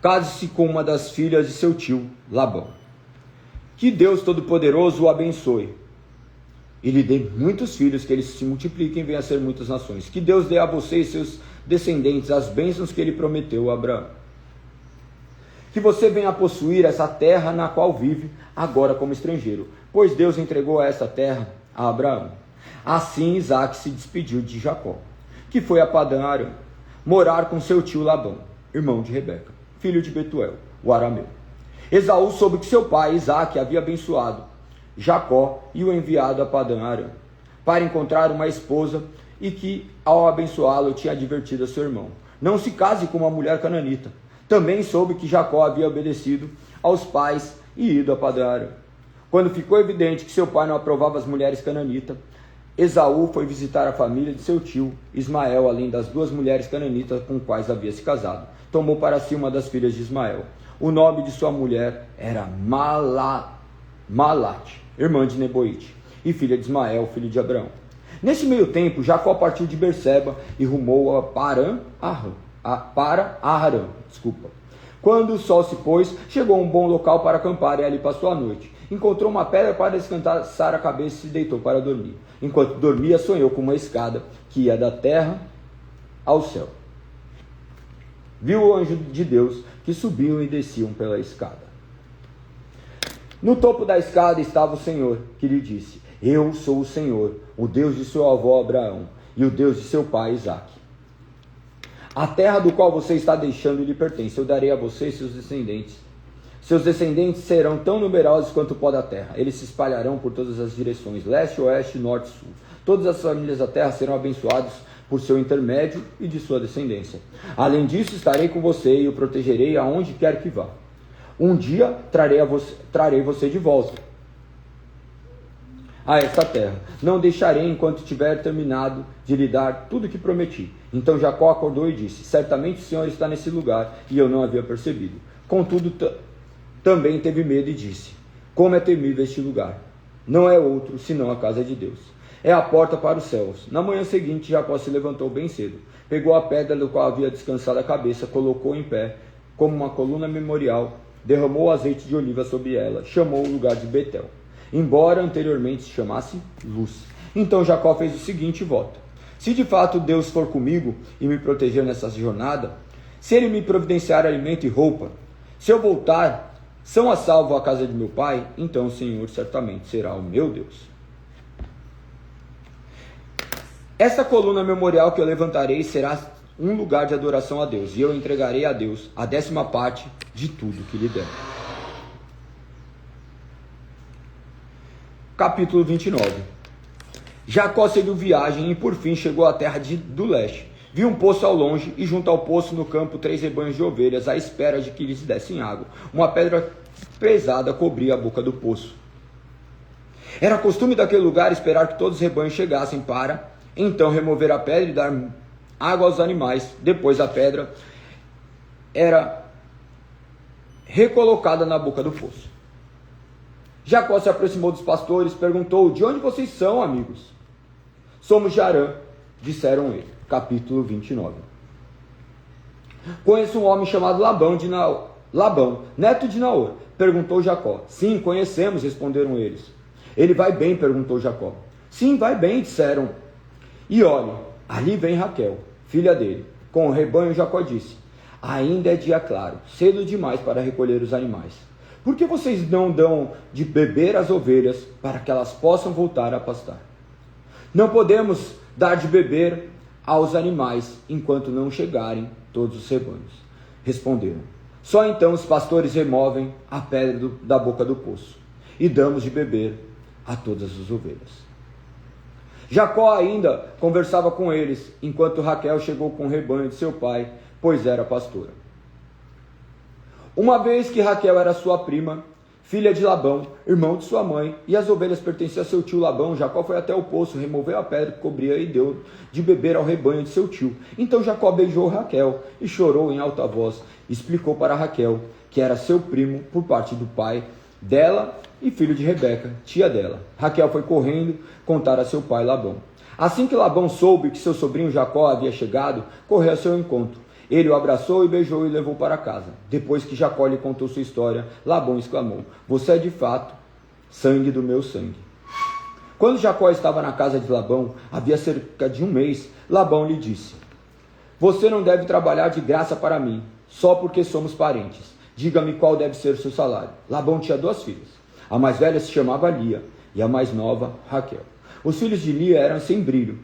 Case-se com uma das filhas de seu tio Labão. Que Deus Todo-Poderoso o abençoe e lhe dê muitos filhos, que eles se multipliquem e venham a ser muitas nações. Que Deus dê a você e seus descendentes as bênçãos que ele prometeu a Abraão. Que você venha a possuir essa terra na qual vive agora como estrangeiro, pois Deus entregou essa terra a Abraão. Assim Isaque se despediu de Jacó, que foi a Padã-Arã, morar com seu tio Labão, irmão de Rebeca, filho de Betuel, o arameu. Esaú soube que seu pai Isaque havia abençoado Jacó e o enviado a Padã-Arã para encontrar uma esposa, e que ao abençoá-lo tinha advertido a seu irmão: não se case com uma mulher cananita. Também soube que Jacó havia obedecido aos pais e ido a Padã-Arã. Quando ficou evidente que seu pai não aprovava as mulheres cananitas, Esaú foi visitar a família de seu tio Ismael, além das duas mulheres cananitas com quais havia se casado. Tomou para si uma das filhas de Ismael. O nome de sua mulher era Malate, irmã de Neboite, e filha de Ismael, filho de Abraão. Nesse meio tempo, Jacó partiu de Berseba e rumou para Harã. Quando o sol se pôs, chegou a um bom local para acampar e ali passou a noite. Encontrou uma pedra para descansar a cabeça e se deitou para dormir. Enquanto dormia, sonhou com uma escada que ia da terra ao céu. Viu o anjo de Deus que subiam e desciam pela escada. No topo da escada estava o Senhor, que lhe disse: eu sou o Senhor, o Deus de seu avô Abraão e o Deus de seu pai Isaque. A terra do qual você está deixando lhe pertence. Eu darei a você e seus descendentes. Seus descendentes serão tão numerosos quanto o pó da terra. Eles se espalharão por todas as direções, leste, oeste, norte e sul. Todas as famílias da terra serão abençoadas por seu intermédio e de sua descendência. Além disso, estarei com você e o protegerei aonde quer que vá. Um dia trarei você de volta a esta terra. Não deixarei enquanto tiver terminado de lhe dar tudo o que prometi. Então Jacó acordou e disse: certamente o Senhor está nesse lugar, e eu não havia percebido. Contudo, também teve medo e disse: como é temível este lugar! Não é outro, senão a casa de Deus. É a porta para os céus. Na manhã seguinte, Jacó se levantou bem cedo. Pegou a pedra do qual havia descansado a cabeça, colocou em pé, como uma coluna memorial, derramou azeite de oliva sobre ela, chamou o lugar de Betel, embora anteriormente se chamasse Luz. Então Jacó fez o seguinte voto: se de fato Deus for comigo e me proteger nessa jornada, se ele me providenciar alimento e roupa, se eu voltar são a salvo à casa de meu pai, então o Senhor certamente será o meu Deus. Essa coluna memorial que eu levantarei será um lugar de adoração a Deus, e eu entregarei a Deus a 10ª parte de tudo que lhe der. Capítulo 29. Jacó seguiu viagem e por fim chegou à terra do leste. Viu um poço ao longe e junto ao poço no campo 3 rebanhos de ovelhas à espera de que lhes dessem água. Uma pedra pesada cobria a boca do poço. Era costume daquele lugar esperar que todos os rebanhos chegassem para então remover a pedra e dar água aos animais. Depois a pedra era recolocada na boca do poço. Jacó se aproximou dos pastores e perguntou: de onde vocês são, amigos? Somos de Harã, disseram ele. Capítulo 29. Conheço um homem chamado Labão, neto de Naor. Perguntou Jacó. Sim, conhecemos, responderam eles. Ele vai bem? Perguntou Jacó. Sim, vai bem, disseram. E olhe, ali vem Raquel, filha dele. Com o rebanho, Jacó disse: ainda é dia claro, cedo demais para recolher os animais. Por que vocês não dão de beber às ovelhas para que elas possam voltar a pastar? Não podemos dar de beber aos animais enquanto não chegarem todos os rebanhos. Responderam. Só então os pastores removem a pedra da boca do poço e damos de beber a todas as ovelhas. Jacó ainda conversava com eles, enquanto Raquel chegou com o rebanho de seu pai, pois era pastora. Uma vez que Raquel era sua prima, filha de Labão, irmão de sua mãe, e as ovelhas pertenciam a seu tio Labão, Jacó foi até o poço, removeu a pedra que cobria e deu de beber ao rebanho de seu tio. Então Jacó beijou Raquel e chorou em alta voz. Explicou para Raquel que era seu primo por parte do pai dela e filho de Rebeca, tia dela. Raquel foi correndo contar a seu pai Labão. Assim que Labão soube que seu sobrinho Jacó havia chegado, correu ao seu encontro. Ele o abraçou e beijou e levou para casa. Depois que Jacó lhe contou sua história, Labão exclamou: você é de fato sangue do meu sangue. Quando Jacó estava na casa de Labão, havia cerca de 1 mês, Labão lhe disse: você não deve trabalhar de graça para mim, só porque somos parentes. Diga-me qual deve ser o seu salário. Labão tinha 2 filhas. A mais velha se chamava Lia e a mais nova Raquel. Os filhos de Lia eram sem brilho,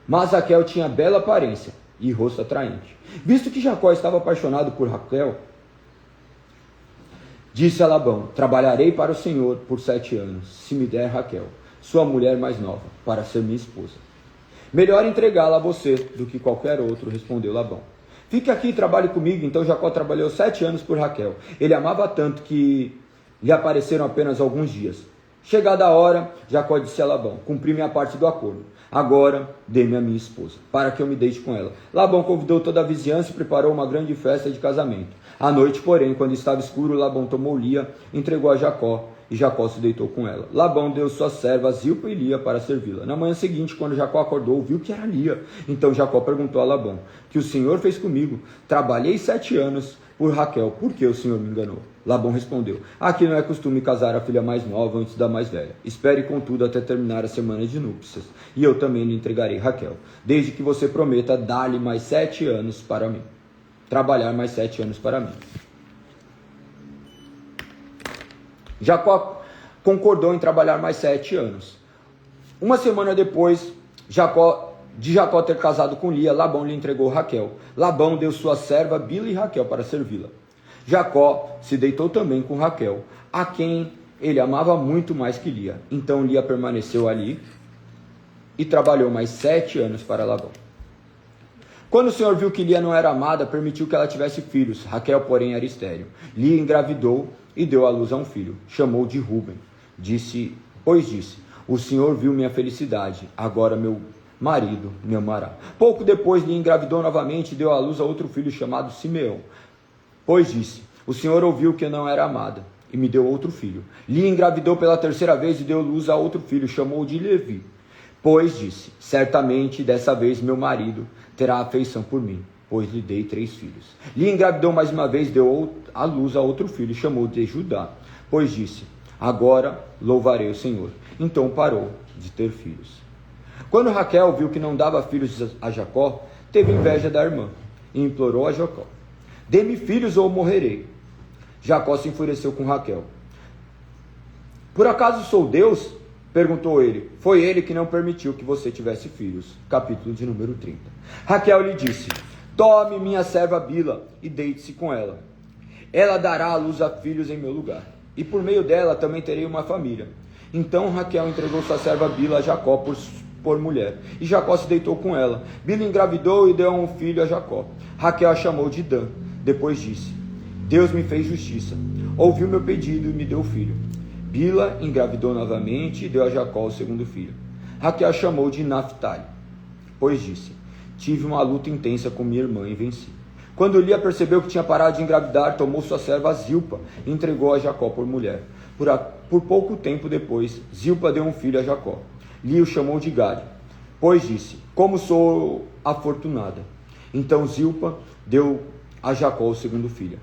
mas Raquel tinha bela aparência e rosto atraente. Visto que Jacó estava apaixonado por Raquel, disse a Labão: trabalharei para o Senhor por 7 anos, se me der Raquel, sua mulher mais nova, para ser minha esposa. Melhor entregá-la a você do que qualquer outro, respondeu Labão. Fique aqui e trabalhe comigo. Então Jacó trabalhou 7 anos por Raquel. Ele amava tanto que lhe apareceram apenas alguns dias. Chegada a hora, Jacó disse a Labão: cumpri minha parte do acordo. Agora dê-me a minha esposa, para que eu me deite com ela. Labão convidou toda a vizinhança e preparou uma grande festa de casamento. À noite, porém, quando estava escuro, Labão tomou Lia, entregou a Jacó, e Jacó se deitou com ela. Labão deu suas servas Zilpa e Lia para servi-la. Na manhã seguinte, quando Jacó acordou, viu que era Lia. Então Jacó perguntou a Labão: que o Senhor fez comigo? Trabalhei 7 anos por Raquel, por que o Senhor me enganou? Labão respondeu: aqui não é costume casar a filha mais nova antes da mais velha. Espere, contudo, até terminar a semana de núpcias, e eu também lhe entregarei Raquel, desde que você prometa dar-lhe mais 7 anos para mim. Trabalhar mais 7 anos para mim. Jacó concordou em trabalhar mais 7 anos. Uma semana depois de Jacó ter casado com Lia, Labão lhe entregou Raquel. Labão deu sua serva Bila e Raquel para servi-la. Jacó se deitou também com Raquel, a quem ele amava muito mais que Lia. Então Lia permaneceu ali e trabalhou mais 7 anos para Labão. Quando o Senhor viu que Lia não era amada, permitiu que ela tivesse filhos. Raquel, porém, era estéril. Lia engravidou e deu à luz a um filho. Chamou de Ruben. Disse: o Senhor viu minha felicidade, agora meu marido me amará. Pouco depois Lia engravidou novamente e deu à luz a outro filho chamado Simeão. Pois disse: o Senhor ouviu que eu não era amada e me deu outro filho. Lia engravidou pela terceira vez e deu luz a outro filho, chamou de Levi. Pois disse: certamente dessa vez meu marido terá afeição por mim, pois lhe dei 3 filhos. Lia engravidou mais uma vez, deu à luz a outro filho, chamou de Judá. Pois disse: agora louvarei o Senhor. Então parou de ter filhos. Quando Raquel viu que não dava filhos a Jacó, teve inveja da irmã e implorou a Jacó: dê-me filhos ou morrerei. Jacó se enfureceu com Raquel. Por acaso sou Deus? Perguntou ele. Foi ele que não permitiu que você tivesse filhos. Capítulo de número 30. Raquel lhe disse: tome minha serva Bila e deite-se com ela. Ela dará à luz a filhos em meu lugar, e por meio dela também terei uma família. Então Raquel entregou sua serva Bila a Jacó por mulher, e Jacó se deitou com ela. Bila engravidou e deu um filho a Jacó. Raquel a chamou de Dan. Depois disse: Deus me fez justiça, ouviu meu pedido e me deu filho. Bila engravidou novamente e deu a Jacó o segundo filho. Raquel a chamou de Naphtali, pois disse: tive uma luta intensa com minha irmã e venci. Quando Lia percebeu que tinha parado de engravidar, tomou sua serva Zilpa e entregou a Jacó por mulher. Por pouco tempo depois, Zilpa deu um filho a Jacó. Lia o chamou de Gade, pois disse: como sou afortunada. Então Zilpa deu a Jacó o segundo filho.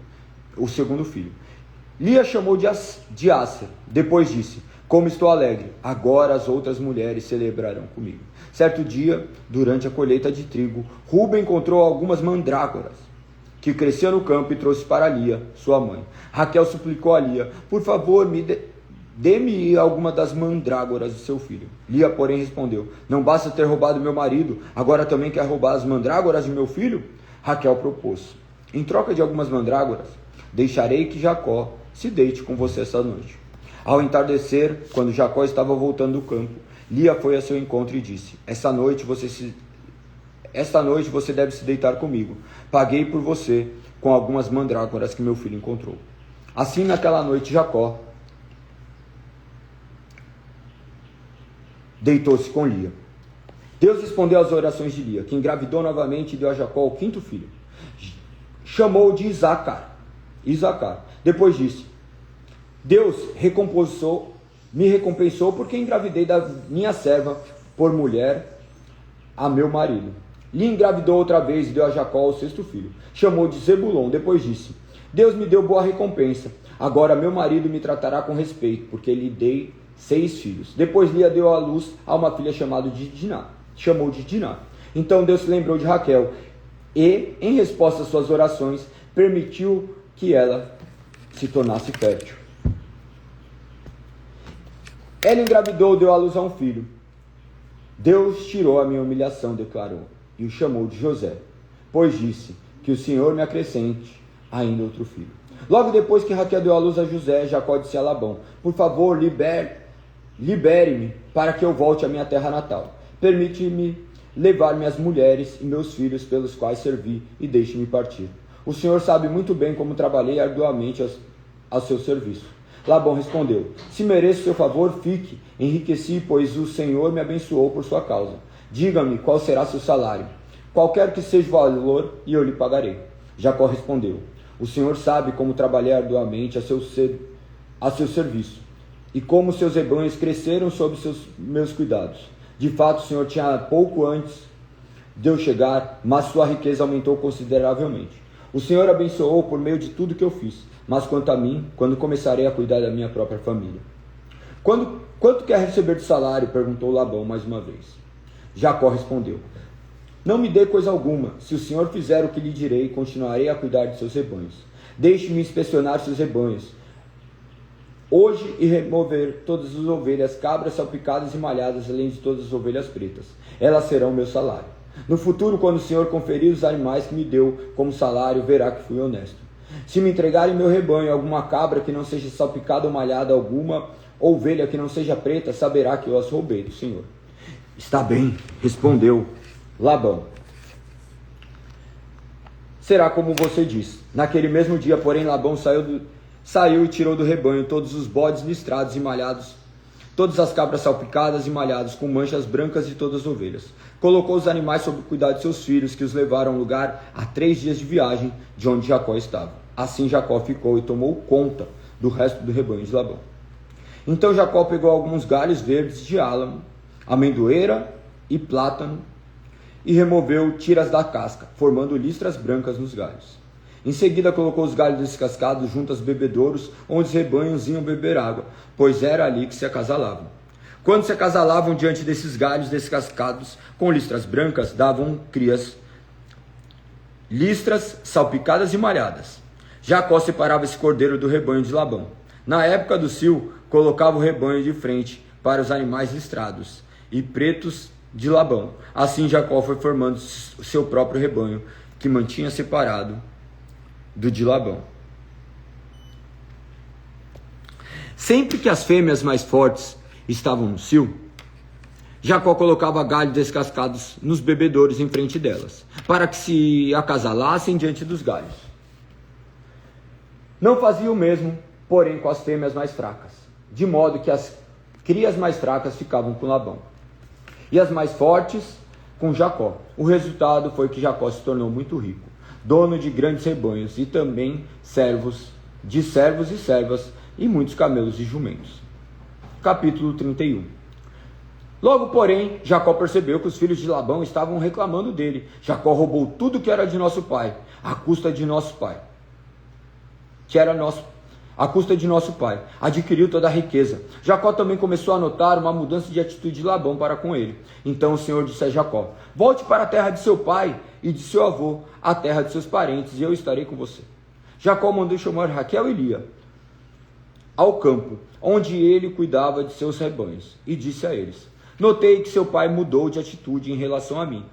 Lia chamou de Asser, depois disse: como estou alegre, agora as outras mulheres celebrarão comigo. Certo dia, durante a colheita de trigo, Ruben encontrou algumas mandrágoras que cresciam no campo e trouxe para Lia, sua mãe. Raquel suplicou a Lia: por favor, dê-me alguma das mandrágoras de seu filho. Lia, porém, respondeu: não basta ter roubado meu marido, agora também quer roubar as mandrágoras de meu filho? Raquel propôs: em troca de algumas mandrágoras, deixarei que Jacó se deite com você essa noite. Ao entardecer, quando Jacó estava voltando do campo, Lia foi a seu encontro e disse: esta noite você deve se deitar comigo. Paguei por você com algumas mandrágoras que meu filho encontrou. Assim, naquela noite, Jacó deitou-se com Lia. Deus respondeu às orações de Lia, que engravidou novamente e deu a Jacó o 5º filho. Chamou de Isacar. Depois disse: Deus me recompensou porque engravidei da minha serva por mulher a meu marido. Lia engravidou outra vez e deu a Jacó o 6º filho. Chamou de Zebulon. Depois disse: Deus me deu boa recompensa. Agora meu marido me tratará com respeito, porque lhe dei 6 filhos. Depois Lia deu à luz a uma filha chamou de Diná. Então Deus se lembrou de Raquel e, em resposta às suas orações, permitiu que ela se tornasse fértil. Ela engravidou e deu à luz a um filho. Deus tirou a minha humilhação, declarou, e o chamou de José, pois disse: que o Senhor me acrescente ainda outro filho. Logo depois que Raquel deu à luz a José, Jacó disse a Labão: por favor, libere-me para que eu volte à minha terra natal. Permite-me levar minhas mulheres e meus filhos pelos quais servi e deixe-me partir. O Senhor sabe muito bem como trabalhei arduamente ao seu serviço. Labão respondeu: se mereço seu favor, fique, enriqueci, pois o Senhor me abençoou por sua causa. Diga-me qual será seu salário, qualquer que seja o valor, e eu lhe pagarei. Jacó respondeu: o Senhor sabe como trabalhei arduamente a seu serviço, e como seus rebanhos cresceram sob meus cuidados. De fato, o Senhor tinha pouco antes de eu chegar, mas sua riqueza aumentou consideravelmente. O Senhor abençoou por meio de tudo que eu fiz, mas quanto a mim, quando começarei a cuidar da minha própria família? Quanto quer receber de salário? Perguntou Labão mais uma vez. Jacó respondeu: não me dê coisa alguma. Se o Senhor fizer o que lhe direi, continuarei a cuidar de seus rebanhos. Deixe-me inspecionar seus rebanhos hoje e remover todas as ovelhas, cabras salpicadas e malhadas, além de todas as ovelhas pretas. Elas serão meu salário. No futuro, quando o Senhor conferir os animais que me deu como salário, verá que fui honesto. Se me entregarem meu rebanho alguma cabra que não seja salpicada ou malhada, alguma ovelha que não seja preta, saberá que eu as roubei do Senhor. Está bem, respondeu Labão. será como você diz. Naquele mesmo dia, porém, Labão saiu e tirou do rebanho todos os bodes listrados e malhados, todas as cabras salpicadas e malhadas, com manchas brancas de todas as ovelhas. Colocou os animais sob o cuidado de seus filhos, que os levaram a um lugar a 3 dias de viagem de onde Jacó estava. Assim Jacó ficou e tomou conta do resto do rebanho de Labão. Então Jacó pegou alguns galhos verdes de álamo, amendoeira e plátano, e removeu tiras da casca, formando listras brancas nos galhos. Em seguida colocou os galhos descascados junto aos bebedouros, onde os rebanhos iam beber água, pois era ali que se acasalavam. Quando se acasalavam diante desses galhos descascados, com listras brancas, davam crias, listras salpicadas e malhadas. Jacó separava esse cordeiro do rebanho de Labão. Na época do cio, colocava o rebanho de frente para os animais listrados e pretos de Labão. Assim Jacó foi formando seu próprio rebanho, que mantinha separado do de Labão. Sempre que as fêmeas mais fortes estavam no cio, Jacó colocava galhos descascados nos bebedouros em frente delas, para que se acasalassem diante dos galhos. Não fazia o mesmo, porém, com as fêmeas mais fracas, de modo que as crias mais fracas ficavam com Labão, e as mais fortes com Jacó. O resultado foi que Jacó se tornou muito rico, dono de grandes rebanhos e também servos e servas e muitos camelos e jumentos. Capítulo 31. Logo, porém, Jacó percebeu que os filhos de Labão estavam reclamando dele. Jacó roubou tudo que era de nosso pai, à custa de nosso pai. Adquiriu toda a riqueza. Jacó também começou a notar uma mudança de atitude de Labão para com ele. Então o Senhor disse a Jacó: volte para a terra de seu pai e de seu avô, a terra de seus parentes, e eu estarei com você. Jacó mandou chamar Raquel e Lia ao campo, onde ele cuidava de seus rebanhos, e disse a eles: notei que seu pai mudou de atitude em relação a mim,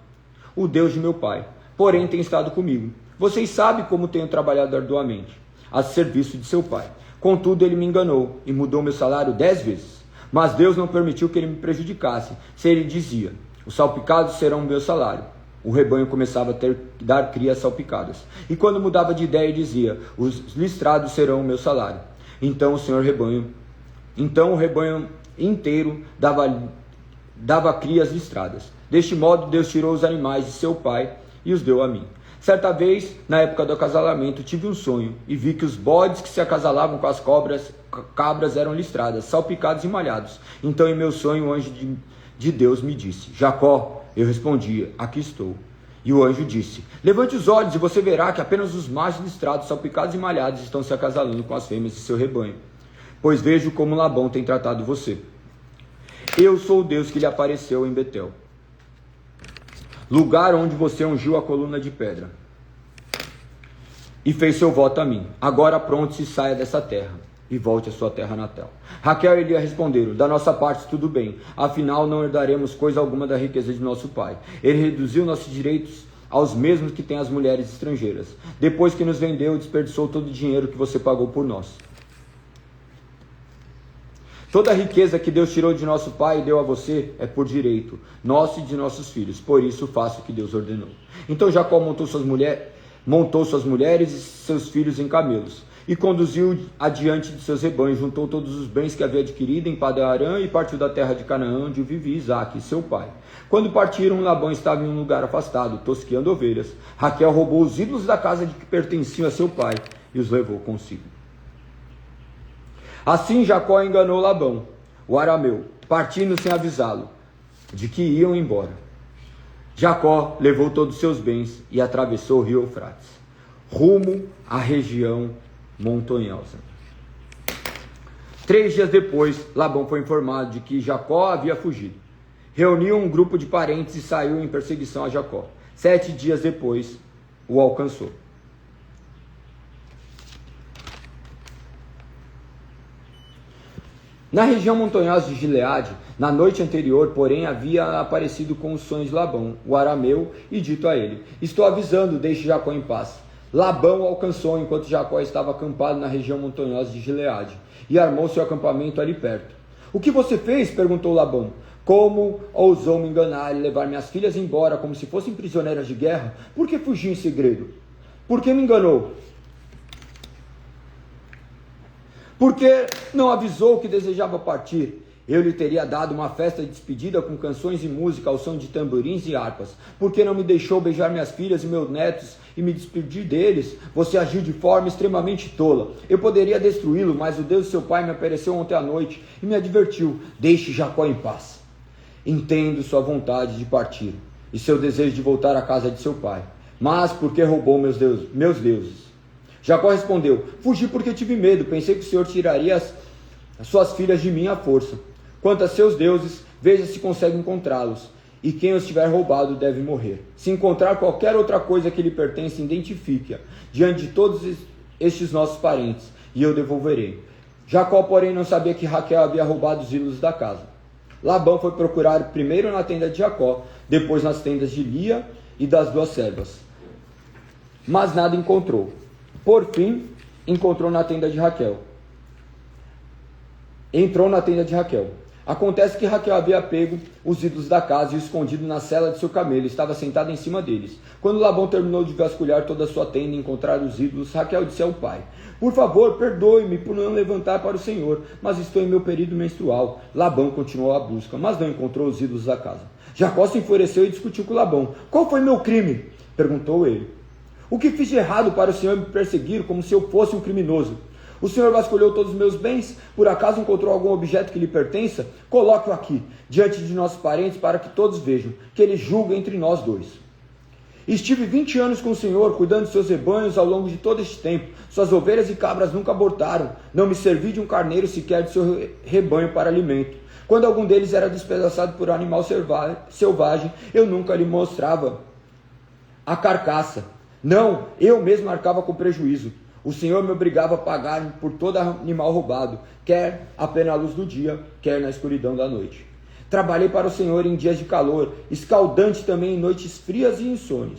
o Deus de meu pai, porém tem estado comigo. Vocês sabem como tenho trabalhado arduamente a serviço de seu pai. Contudo, ele me enganou e mudou meu salário 10 vezes. Mas Deus não permitiu que ele me prejudicasse. Se ele dizia: os salpicados serão meu salário, o rebanho começava a dar crias salpicadas. E quando mudava de ideia e dizia: os listrados serão meu salário, então o rebanho inteiro dava crias listradas. Deste modo, Deus tirou os animais de seu pai e os deu a mim. Certa vez, na época do acasalamento, tive um sonho e vi que os bodes que se acasalavam com as cabras eram listradas, salpicados e malhados. Então, em meu sonho, o anjo de Deus me disse: Jacó. Eu respondi: aqui estou. E o anjo disse: levante os olhos e você verá que apenas os machos listrados, salpicados e malhados estão se acasalando com as fêmeas de seu rebanho. Pois vejo como Labão tem tratado você. Eu sou o Deus que lhe apareceu em Betel, lugar onde você ungiu a coluna de pedra e fez seu voto a mim. Agora pronto-se, saia dessa terra e volte à sua terra natal. Raquel e Lia responderam: da nossa parte tudo bem, afinal não herdaremos coisa alguma da riqueza de nosso pai. Ele reduziu nossos direitos aos mesmos que têm as mulheres estrangeiras. Depois que nos vendeu, desperdiçou todo o dinheiro que você pagou por nós. Toda a riqueza que Deus tirou de nosso pai e deu a você é por direito, nosso e de nossos filhos. Por isso faça o que Deus ordenou. Então Jacó montou suas mulheres e seus filhos em camelos e conduziu adiante de seus rebanhos, juntou todos os bens que havia adquirido em Padã-Arã e partiu da terra de Canaã, onde vivia Isaque, seu pai. Quando partiram, Labão estava em um lugar afastado, tosqueando ovelhas. Raquel roubou os ídolos da casa de que pertenciam a seu pai e os levou consigo. Assim Jacó enganou Labão, o arameu, partindo sem avisá-lo de que iam embora. Jacó levou todos os seus bens e atravessou o rio Eufrates, rumo à região montanhosa. 3 dias depois, Labão foi informado de que Jacó havia fugido. Reuniu um grupo de parentes e saiu em perseguição a Jacó. 7 dias depois, o alcançou. Na região montanhosa de Gileade, na noite anterior, porém, havia aparecido com os sonhos de Labão, o arameu, e dito a ele: estou avisando, deixe Jacó em paz. Labão o alcançou enquanto Jacó estava acampado na região montanhosa de Gileade, e armou seu acampamento ali perto. O que você fez? Perguntou Labão. Como ousou me enganar e levar minhas filhas embora como se fossem prisioneiras de guerra? Por que fugiu em segredo? Por que me enganou? Porque não avisou que desejava partir. Eu lhe teria dado uma festa de despedida com canções e música ao som de tamborins e harpas. Porque não me deixou beijar minhas filhas e meus netos e me despedir deles? Você agiu de forma extremamente tola. Eu poderia destruí-lo, mas o Deus de seu pai me apareceu ontem à noite e me advertiu: deixe Jacó em paz. Entendo sua vontade de partir e seu desejo de voltar à casa de seu pai. Mas por que roubou meus deuses? Jacó respondeu: fugi porque tive medo, pensei que o Senhor tiraria as suas filhas de mim à força. Quanto a seus deuses, veja se consegue encontrá-los, e quem os tiver roubado deve morrer. Se encontrar qualquer outra coisa que lhe pertence, identifique-a diante de todos estes nossos parentes, e eu devolverei. Jacó, porém, não sabia que Raquel havia roubado os ídolos da casa. Labão foi procurar primeiro na tenda de Jacó, depois nas tendas de Lia e das duas servas, mas nada encontrou. Por fim, encontrou na tenda de Raquel. Entrou na tenda de Raquel. Acontece que Raquel havia pego os ídolos da casa e escondido na sela de seu camelo, estava sentada em cima deles. Quando Labão terminou de vasculhar toda a sua tenda e encontrar os ídolos, Raquel disse ao pai: por favor, perdoe-me por não levantar para o Senhor, mas estou em meu período menstrual. Labão continuou a busca, mas não encontrou os ídolos da casa. Jacó se enfureceu e discutiu com Labão. Qual foi meu crime? Perguntou ele. O que fiz de errado para o Senhor me perseguir como se eu fosse um criminoso? O Senhor vasculhou todos os meus bens? Por acaso encontrou algum objeto que lhe pertença? Coloque-o aqui, diante de nossos parentes, para que todos vejam, que ele julga entre nós dois. Estive 20 anos com o Senhor, cuidando de seus rebanhos ao longo de todo este tempo. Suas ovelhas e cabras nunca abortaram. Não me servi de um carneiro sequer de seu rebanho para alimento. Quando algum deles era despedaçado por um animal selvagem, eu nunca lhe mostrava a carcaça. Não, eu mesmo arcava com prejuízo. O Senhor me obrigava a pagar por todo animal roubado, quer à plena luz do dia, quer na escuridão da noite. Trabalhei para o Senhor em dias de calor, escaldante também em noites frias e insônias.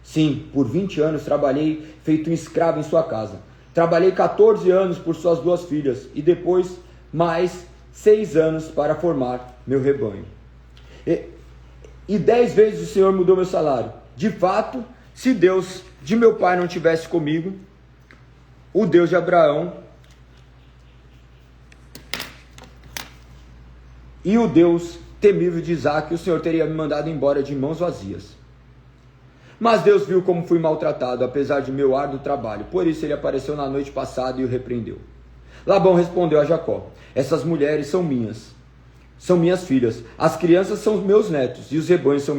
Sim, por 20 anos trabalhei feito um escravo em sua casa. Trabalhei 14 anos por suas duas filhas e depois mais 6 anos para formar meu rebanho. E 10 vezes o Senhor mudou meu salário. De fato, se Deus de meu pai não tivesse comigo, o Deus de Abraão e o Deus temível de Isaac, o Senhor teria me mandado embora de mãos vazias. Mas Deus viu como fui maltratado, apesar de meu árduo trabalho. Por isso ele apareceu na noite passada e o repreendeu. Labão respondeu a Jacó: essas mulheres são minhas filhas. As crianças são meus netos, e os rebanhos são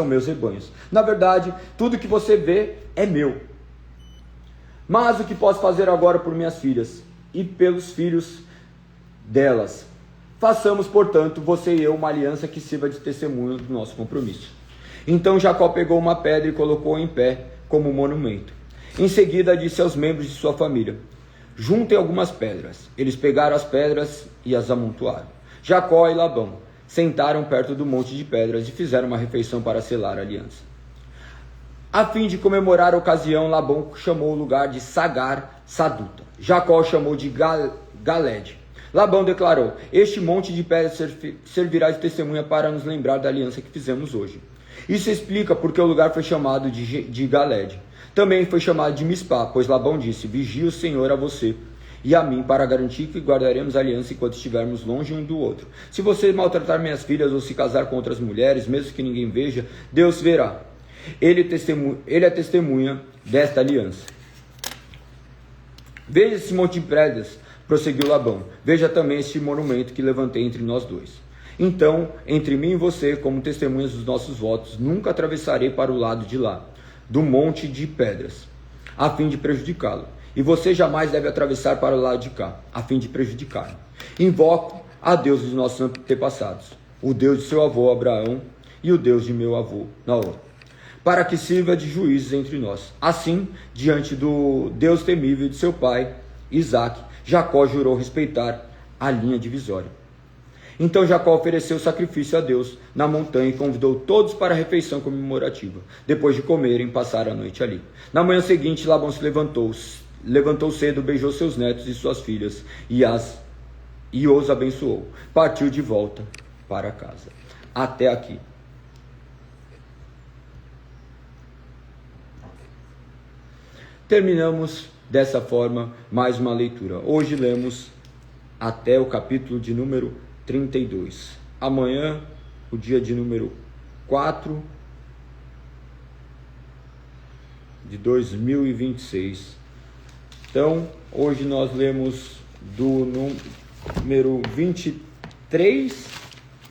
meus rebanhos. Na verdade, tudo que você vê é meu. Mas o que posso fazer agora por minhas filhas e pelos filhos delas? Façamos, portanto, você e eu uma aliança que sirva de testemunho do nosso compromisso. Então Jacó pegou uma pedra e colocou em pé como monumento. Em seguida disse aos membros de sua família: juntem algumas pedras. Eles pegaram as pedras e as amontoaram. Jacó e Labão sentaram perto do monte de pedras e fizeram uma refeição para selar a aliança. A fim de comemorar a ocasião, Labão chamou o lugar de Sagar Saduta. Jacó chamou de Galede. Labão declarou: este monte de pedras servirá de testemunha para nos lembrar da aliança que fizemos hoje. Isso explica porque o lugar foi chamado de Galede. Também foi chamado de Mispá, pois Labão disse: vigie o Senhor a você e a mim, para garantir que guardaremos a aliança enquanto estivermos longe um do outro. Se você maltratar minhas filhas ou se casar com outras mulheres, mesmo que ninguém veja, Deus verá. Ele é testemunha desta aliança. Veja esse monte de pedras, prosseguiu Labão. Veja também este monumento que levantei entre nós dois. Então, entre mim e você, como testemunhas dos nossos votos, nunca atravessarei para o lado de lá, do monte de pedras, a fim de prejudicá-lo. E você jamais deve atravessar para o lado de cá, a fim de prejudicá-lo. Invoco a Deus dos nossos antepassados, o Deus de seu avô Abraão e o Deus de meu avô Naor, para que sirva de juízes entre nós. Assim, diante do Deus temível de seu pai, Isaque, Jacó jurou respeitar a linha divisória. Então Jacó ofereceu sacrifício a Deus na montanha e convidou todos para a refeição comemorativa. Depois de comerem, passaram a noite ali. Na manhã seguinte, Labão se levantou cedo, beijou seus netos e suas filhas e os abençoou. Partiu de volta para casa. Até aqui. terminamos dessa forma mais uma leitura. Hoje lemos até o capítulo de número 32. Amanhã, o dia de número 4 de 2026. Então, hoje nós lemos do número 23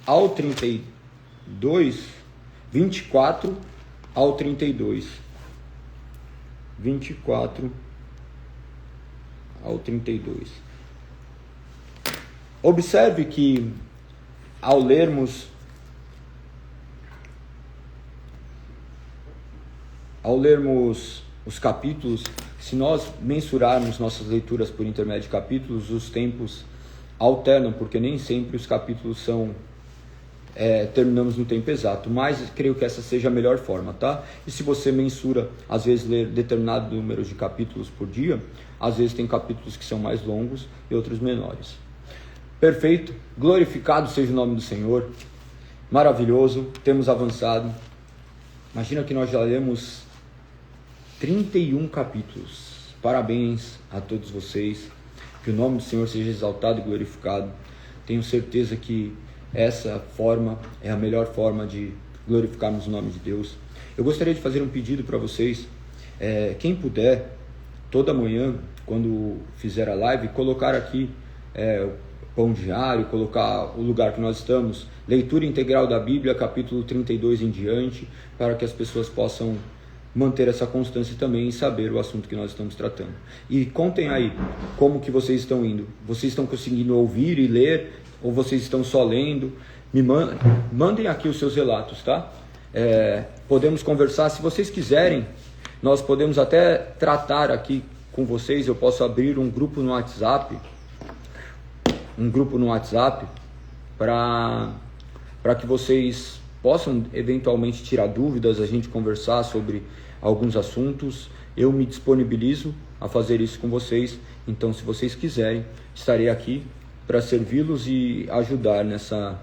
ao 32, 24 ao 32. 24 ao 32. Observe que ao lermos os capítulos, se nós mensurarmos nossas leituras por intermédio de capítulos, os tempos alternam, porque nem sempre os capítulos são terminamos no tempo exato, mas creio que essa seja a melhor forma, tá? E se você mensura, às vezes ler determinado número de capítulos por dia, às vezes tem capítulos que são mais longos e outros menores. Perfeito, glorificado seja o nome do Senhor, maravilhoso, temos avançado. Imagina que nós já lemos 31 capítulos. Parabéns a todos vocês, que o nome do Senhor seja exaltado e glorificado. Tenho certeza que essa forma é a melhor forma de glorificarmos o nome de Deus. Eu gostaria de fazer um pedido para vocês, quem puder, toda manhã, quando fizer a live, colocar aqui o pão diário, colocar o lugar que nós estamos, leitura integral da Bíblia, capítulo 32 em diante, para que as pessoas possam manter essa constância também e saber o assunto que nós estamos tratando. E contem aí como que vocês estão indo. Vocês estão conseguindo ouvir e ler, ou vocês estão só lendo? Me mandem aqui os seus relatos, tá? Podemos conversar, se vocês quiserem, nós podemos até tratar aqui com vocês. Eu posso abrir um grupo no WhatsApp, para que vocês possam eventualmente tirar dúvidas, a gente conversar sobre alguns assuntos. Eu me disponibilizo a fazer isso com vocês, então se vocês quiserem, estarei aqui para servi-los e ajudar nessa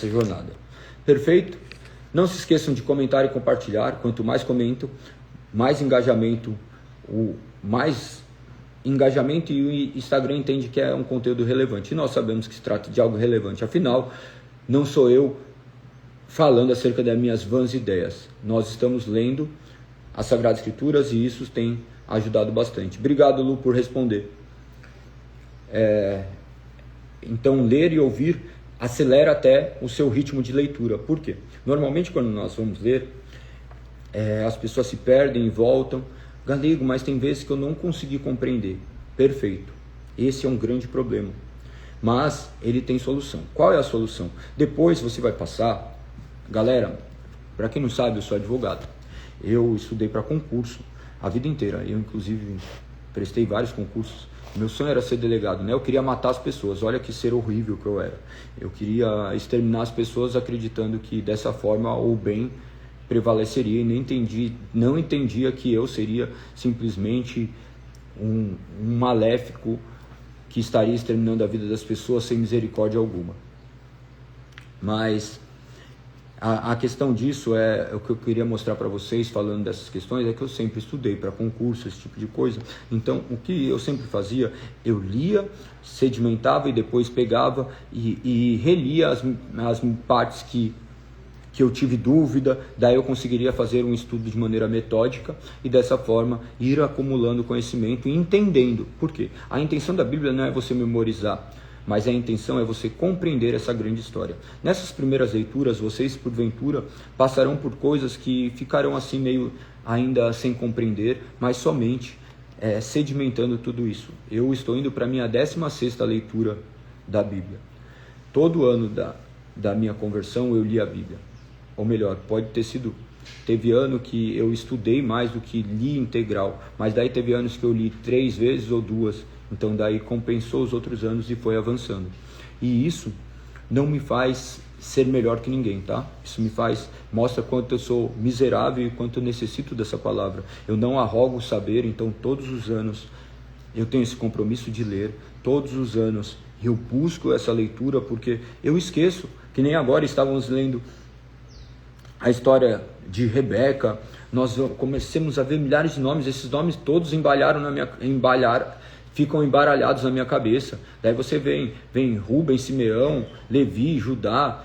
jornada. Perfeito? Não se esqueçam de comentar e compartilhar. Quanto mais comentam, mais engajamento, e o Instagram entende que é um conteúdo relevante. E nós sabemos que se trata de algo relevante. Afinal, não sou eu falando acerca das minhas vãs ideias. Nós estamos lendo as Sagradas Escrituras e isso tem ajudado bastante. Obrigado, Lu, por responder. Então, ler e ouvir acelera até o seu ritmo de leitura. Por quê? Normalmente, quando nós vamos ler, as pessoas se perdem e voltam. Galego, mas tem vezes que eu não consegui compreender. Perfeito. Esse é um grande problema. Mas ele tem solução. Qual é a solução? Depois você vai passar... Galera, para quem não sabe, eu sou advogado. Eu estudei para concurso a vida inteira. Eu, inclusive, prestei vários concursos. Meu sonho era ser delegado, né? Eu queria matar as pessoas. Olha que ser horrível que eu era. Eu queria exterminar as pessoas acreditando que dessa forma o bem prevaleceria, e não entendia que eu seria simplesmente um maléfico que estaria exterminando a vida das pessoas sem misericórdia alguma. Mas a questão disso o que eu queria mostrar para vocês, falando dessas questões, é que eu sempre estudei para concurso, esse tipo de coisa. Então, o que eu sempre fazia, eu lia, sedimentava e depois pegava e relia as partes que eu tive dúvida. Daí eu conseguiria fazer um estudo de maneira metódica e dessa forma ir acumulando conhecimento e entendendo. Por quê? A intenção da Bíblia não é você memorizar, mas a intenção é você compreender essa grande história. Nessas primeiras leituras, vocês, porventura, passarão por coisas que ficarão assim meio ainda sem compreender, mas somente sedimentando tudo isso. Eu estou indo para a minha 16ª leitura da Bíblia. Todo ano da minha conversão eu li a Bíblia. Ou melhor, teve ano que eu estudei mais do que li integral, mas daí teve anos que eu li 3 vezes ou 2, então daí compensou os outros anos e foi avançando. E isso não me faz ser melhor que ninguém, tá? Isso mostra quanto eu sou miserável e quanto eu necessito dessa palavra. Eu não arrogo o saber, então todos os anos eu tenho esse compromisso de ler, todos os anos eu busco essa leitura, porque eu esqueço, que nem agora estávamos lendo a história de Rebeca, nós começamos a ver milhares de nomes, esses nomes todos ficam embaralhados na minha cabeça. Daí você vem Rubem, Simeão, Levi, Judá,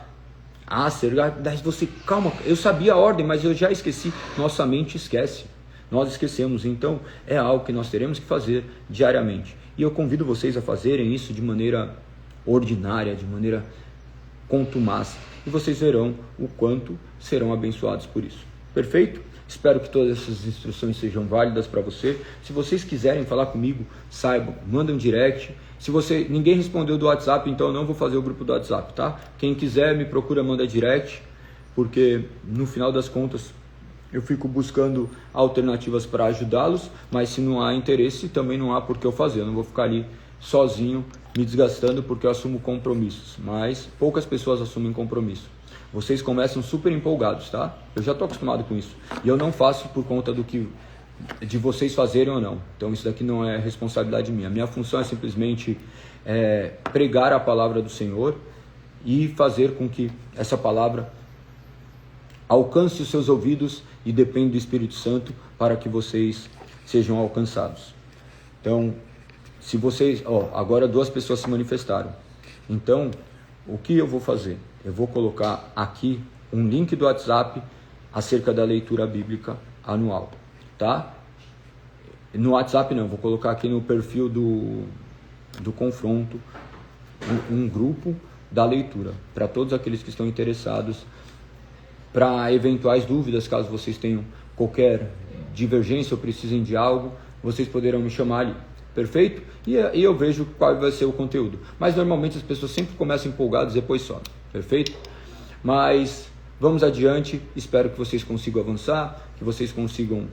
Aser, daí você, calma, eu sabia a ordem, mas eu já esqueci. Nossa mente esquece, nós esquecemos. Então é algo que nós teremos que fazer diariamente, e eu convido vocês a fazerem isso de maneira ordinária, de maneira contumaz, e vocês verão o quanto serão abençoados por isso. Perfeito? Espero que todas essas instruções sejam válidas para você. Se vocês quiserem falar comigo, saibam, mandem um direct. Se ninguém respondeu do WhatsApp, então eu não vou fazer o grupo do WhatsApp, tá? Quem quiser me procura, manda direct, porque no final das contas eu fico buscando alternativas para ajudá-los, mas se não há interesse, também não há por que eu fazer. Eu não vou ficar ali sozinho me desgastando porque eu assumo compromissos, mas poucas pessoas assumem compromisso. Vocês começam super empolgados, tá? Eu já estou acostumado com isso, e eu não faço por conta de vocês fazerem ou não. Então isso daqui não é responsabilidade minha. Minha função é simplesmente pregar a palavra do Senhor e fazer com que essa palavra alcance os seus ouvidos, e depende do Espírito Santo para que vocês sejam alcançados. Então, se vocês... agora 2 pessoas se manifestaram. Então, o que eu vou fazer? Eu vou colocar aqui um link do WhatsApp acerca da leitura bíblica anual, tá? No WhatsApp não, vou colocar aqui no perfil do confronto um grupo da leitura, para todos aqueles que estão interessados, para eventuais dúvidas, caso vocês tenham qualquer divergência ou precisem de algo, vocês poderão me chamar ali. Perfeito? E eu vejo qual vai ser o conteúdo. Mas normalmente as pessoas sempre começam empolgadas e depois sobem. Perfeito? Mas vamos adiante. Espero que vocês consigam avançar, que vocês consigam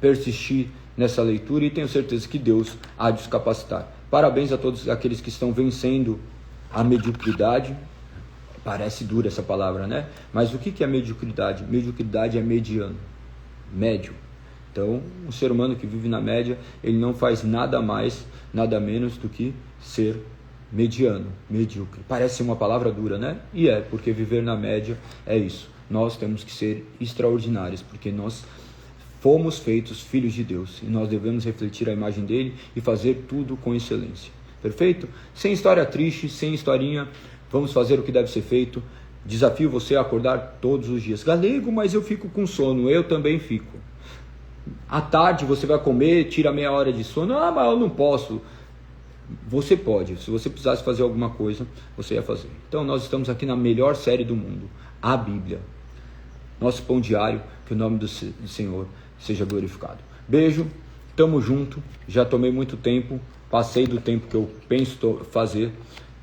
persistir nessa leitura, e tenho certeza que Deus há de os capacitar. Parabéns a todos aqueles que estão vencendo a mediocridade. Parece dura essa palavra, né? Mas o que é mediocridade? Mediocridade é mediano, médio. Então, um ser humano que vive na média, ele não faz nada mais, nada menos do que ser mediano, medíocre. Parece uma palavra dura, né? E porque viver na média é isso. Nós temos que ser extraordinários, porque nós fomos feitos filhos de Deus, e nós devemos refletir a imagem dele e fazer tudo com excelência. Perfeito? Sem história triste, sem historinha, vamos fazer o que deve ser feito. Desafio você a acordar todos os dias. Galego, mas eu fico com sono. Eu também fico. À tarde você vai comer, tira meia hora de sono. Mas eu não posso. Você pode. Se você precisasse fazer alguma coisa, você ia fazer. Então nós estamos aqui na melhor série do mundo, a Bíblia. Nosso pão diário, que o nome do Senhor seja glorificado. Beijo, tamo junto. Já tomei muito tempo, passei do tempo que eu penso fazer.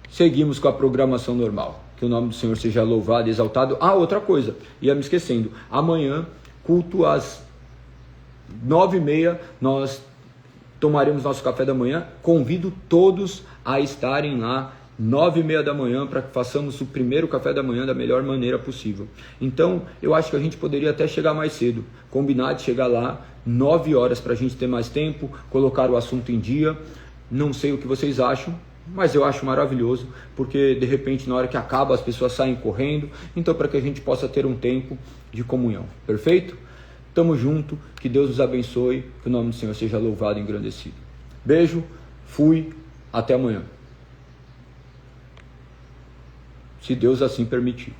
Seguimos com a programação normal. Que o nome do Senhor seja louvado e exaltado. Outra coisa, ia me esquecendo. Amanhã, culto às 9h30, nós tomaremos nosso café da manhã. Convido todos a estarem lá 9h30 da manhã, para que façamos o primeiro café da manhã da melhor maneira possível. Então, eu acho que a gente poderia até chegar mais cedo. Combinar de chegar lá 9 horas para a gente ter mais tempo, colocar o assunto em dia. Não sei o que vocês acham, mas eu acho maravilhoso, porque de repente na hora que acaba as pessoas saem correndo. Então, para que a gente possa ter um tempo de comunhão. Perfeito? Tamo junto, que Deus nos abençoe, que o nome do Senhor seja louvado e engrandecido. Beijo, fui, até amanhã, se Deus assim permitir.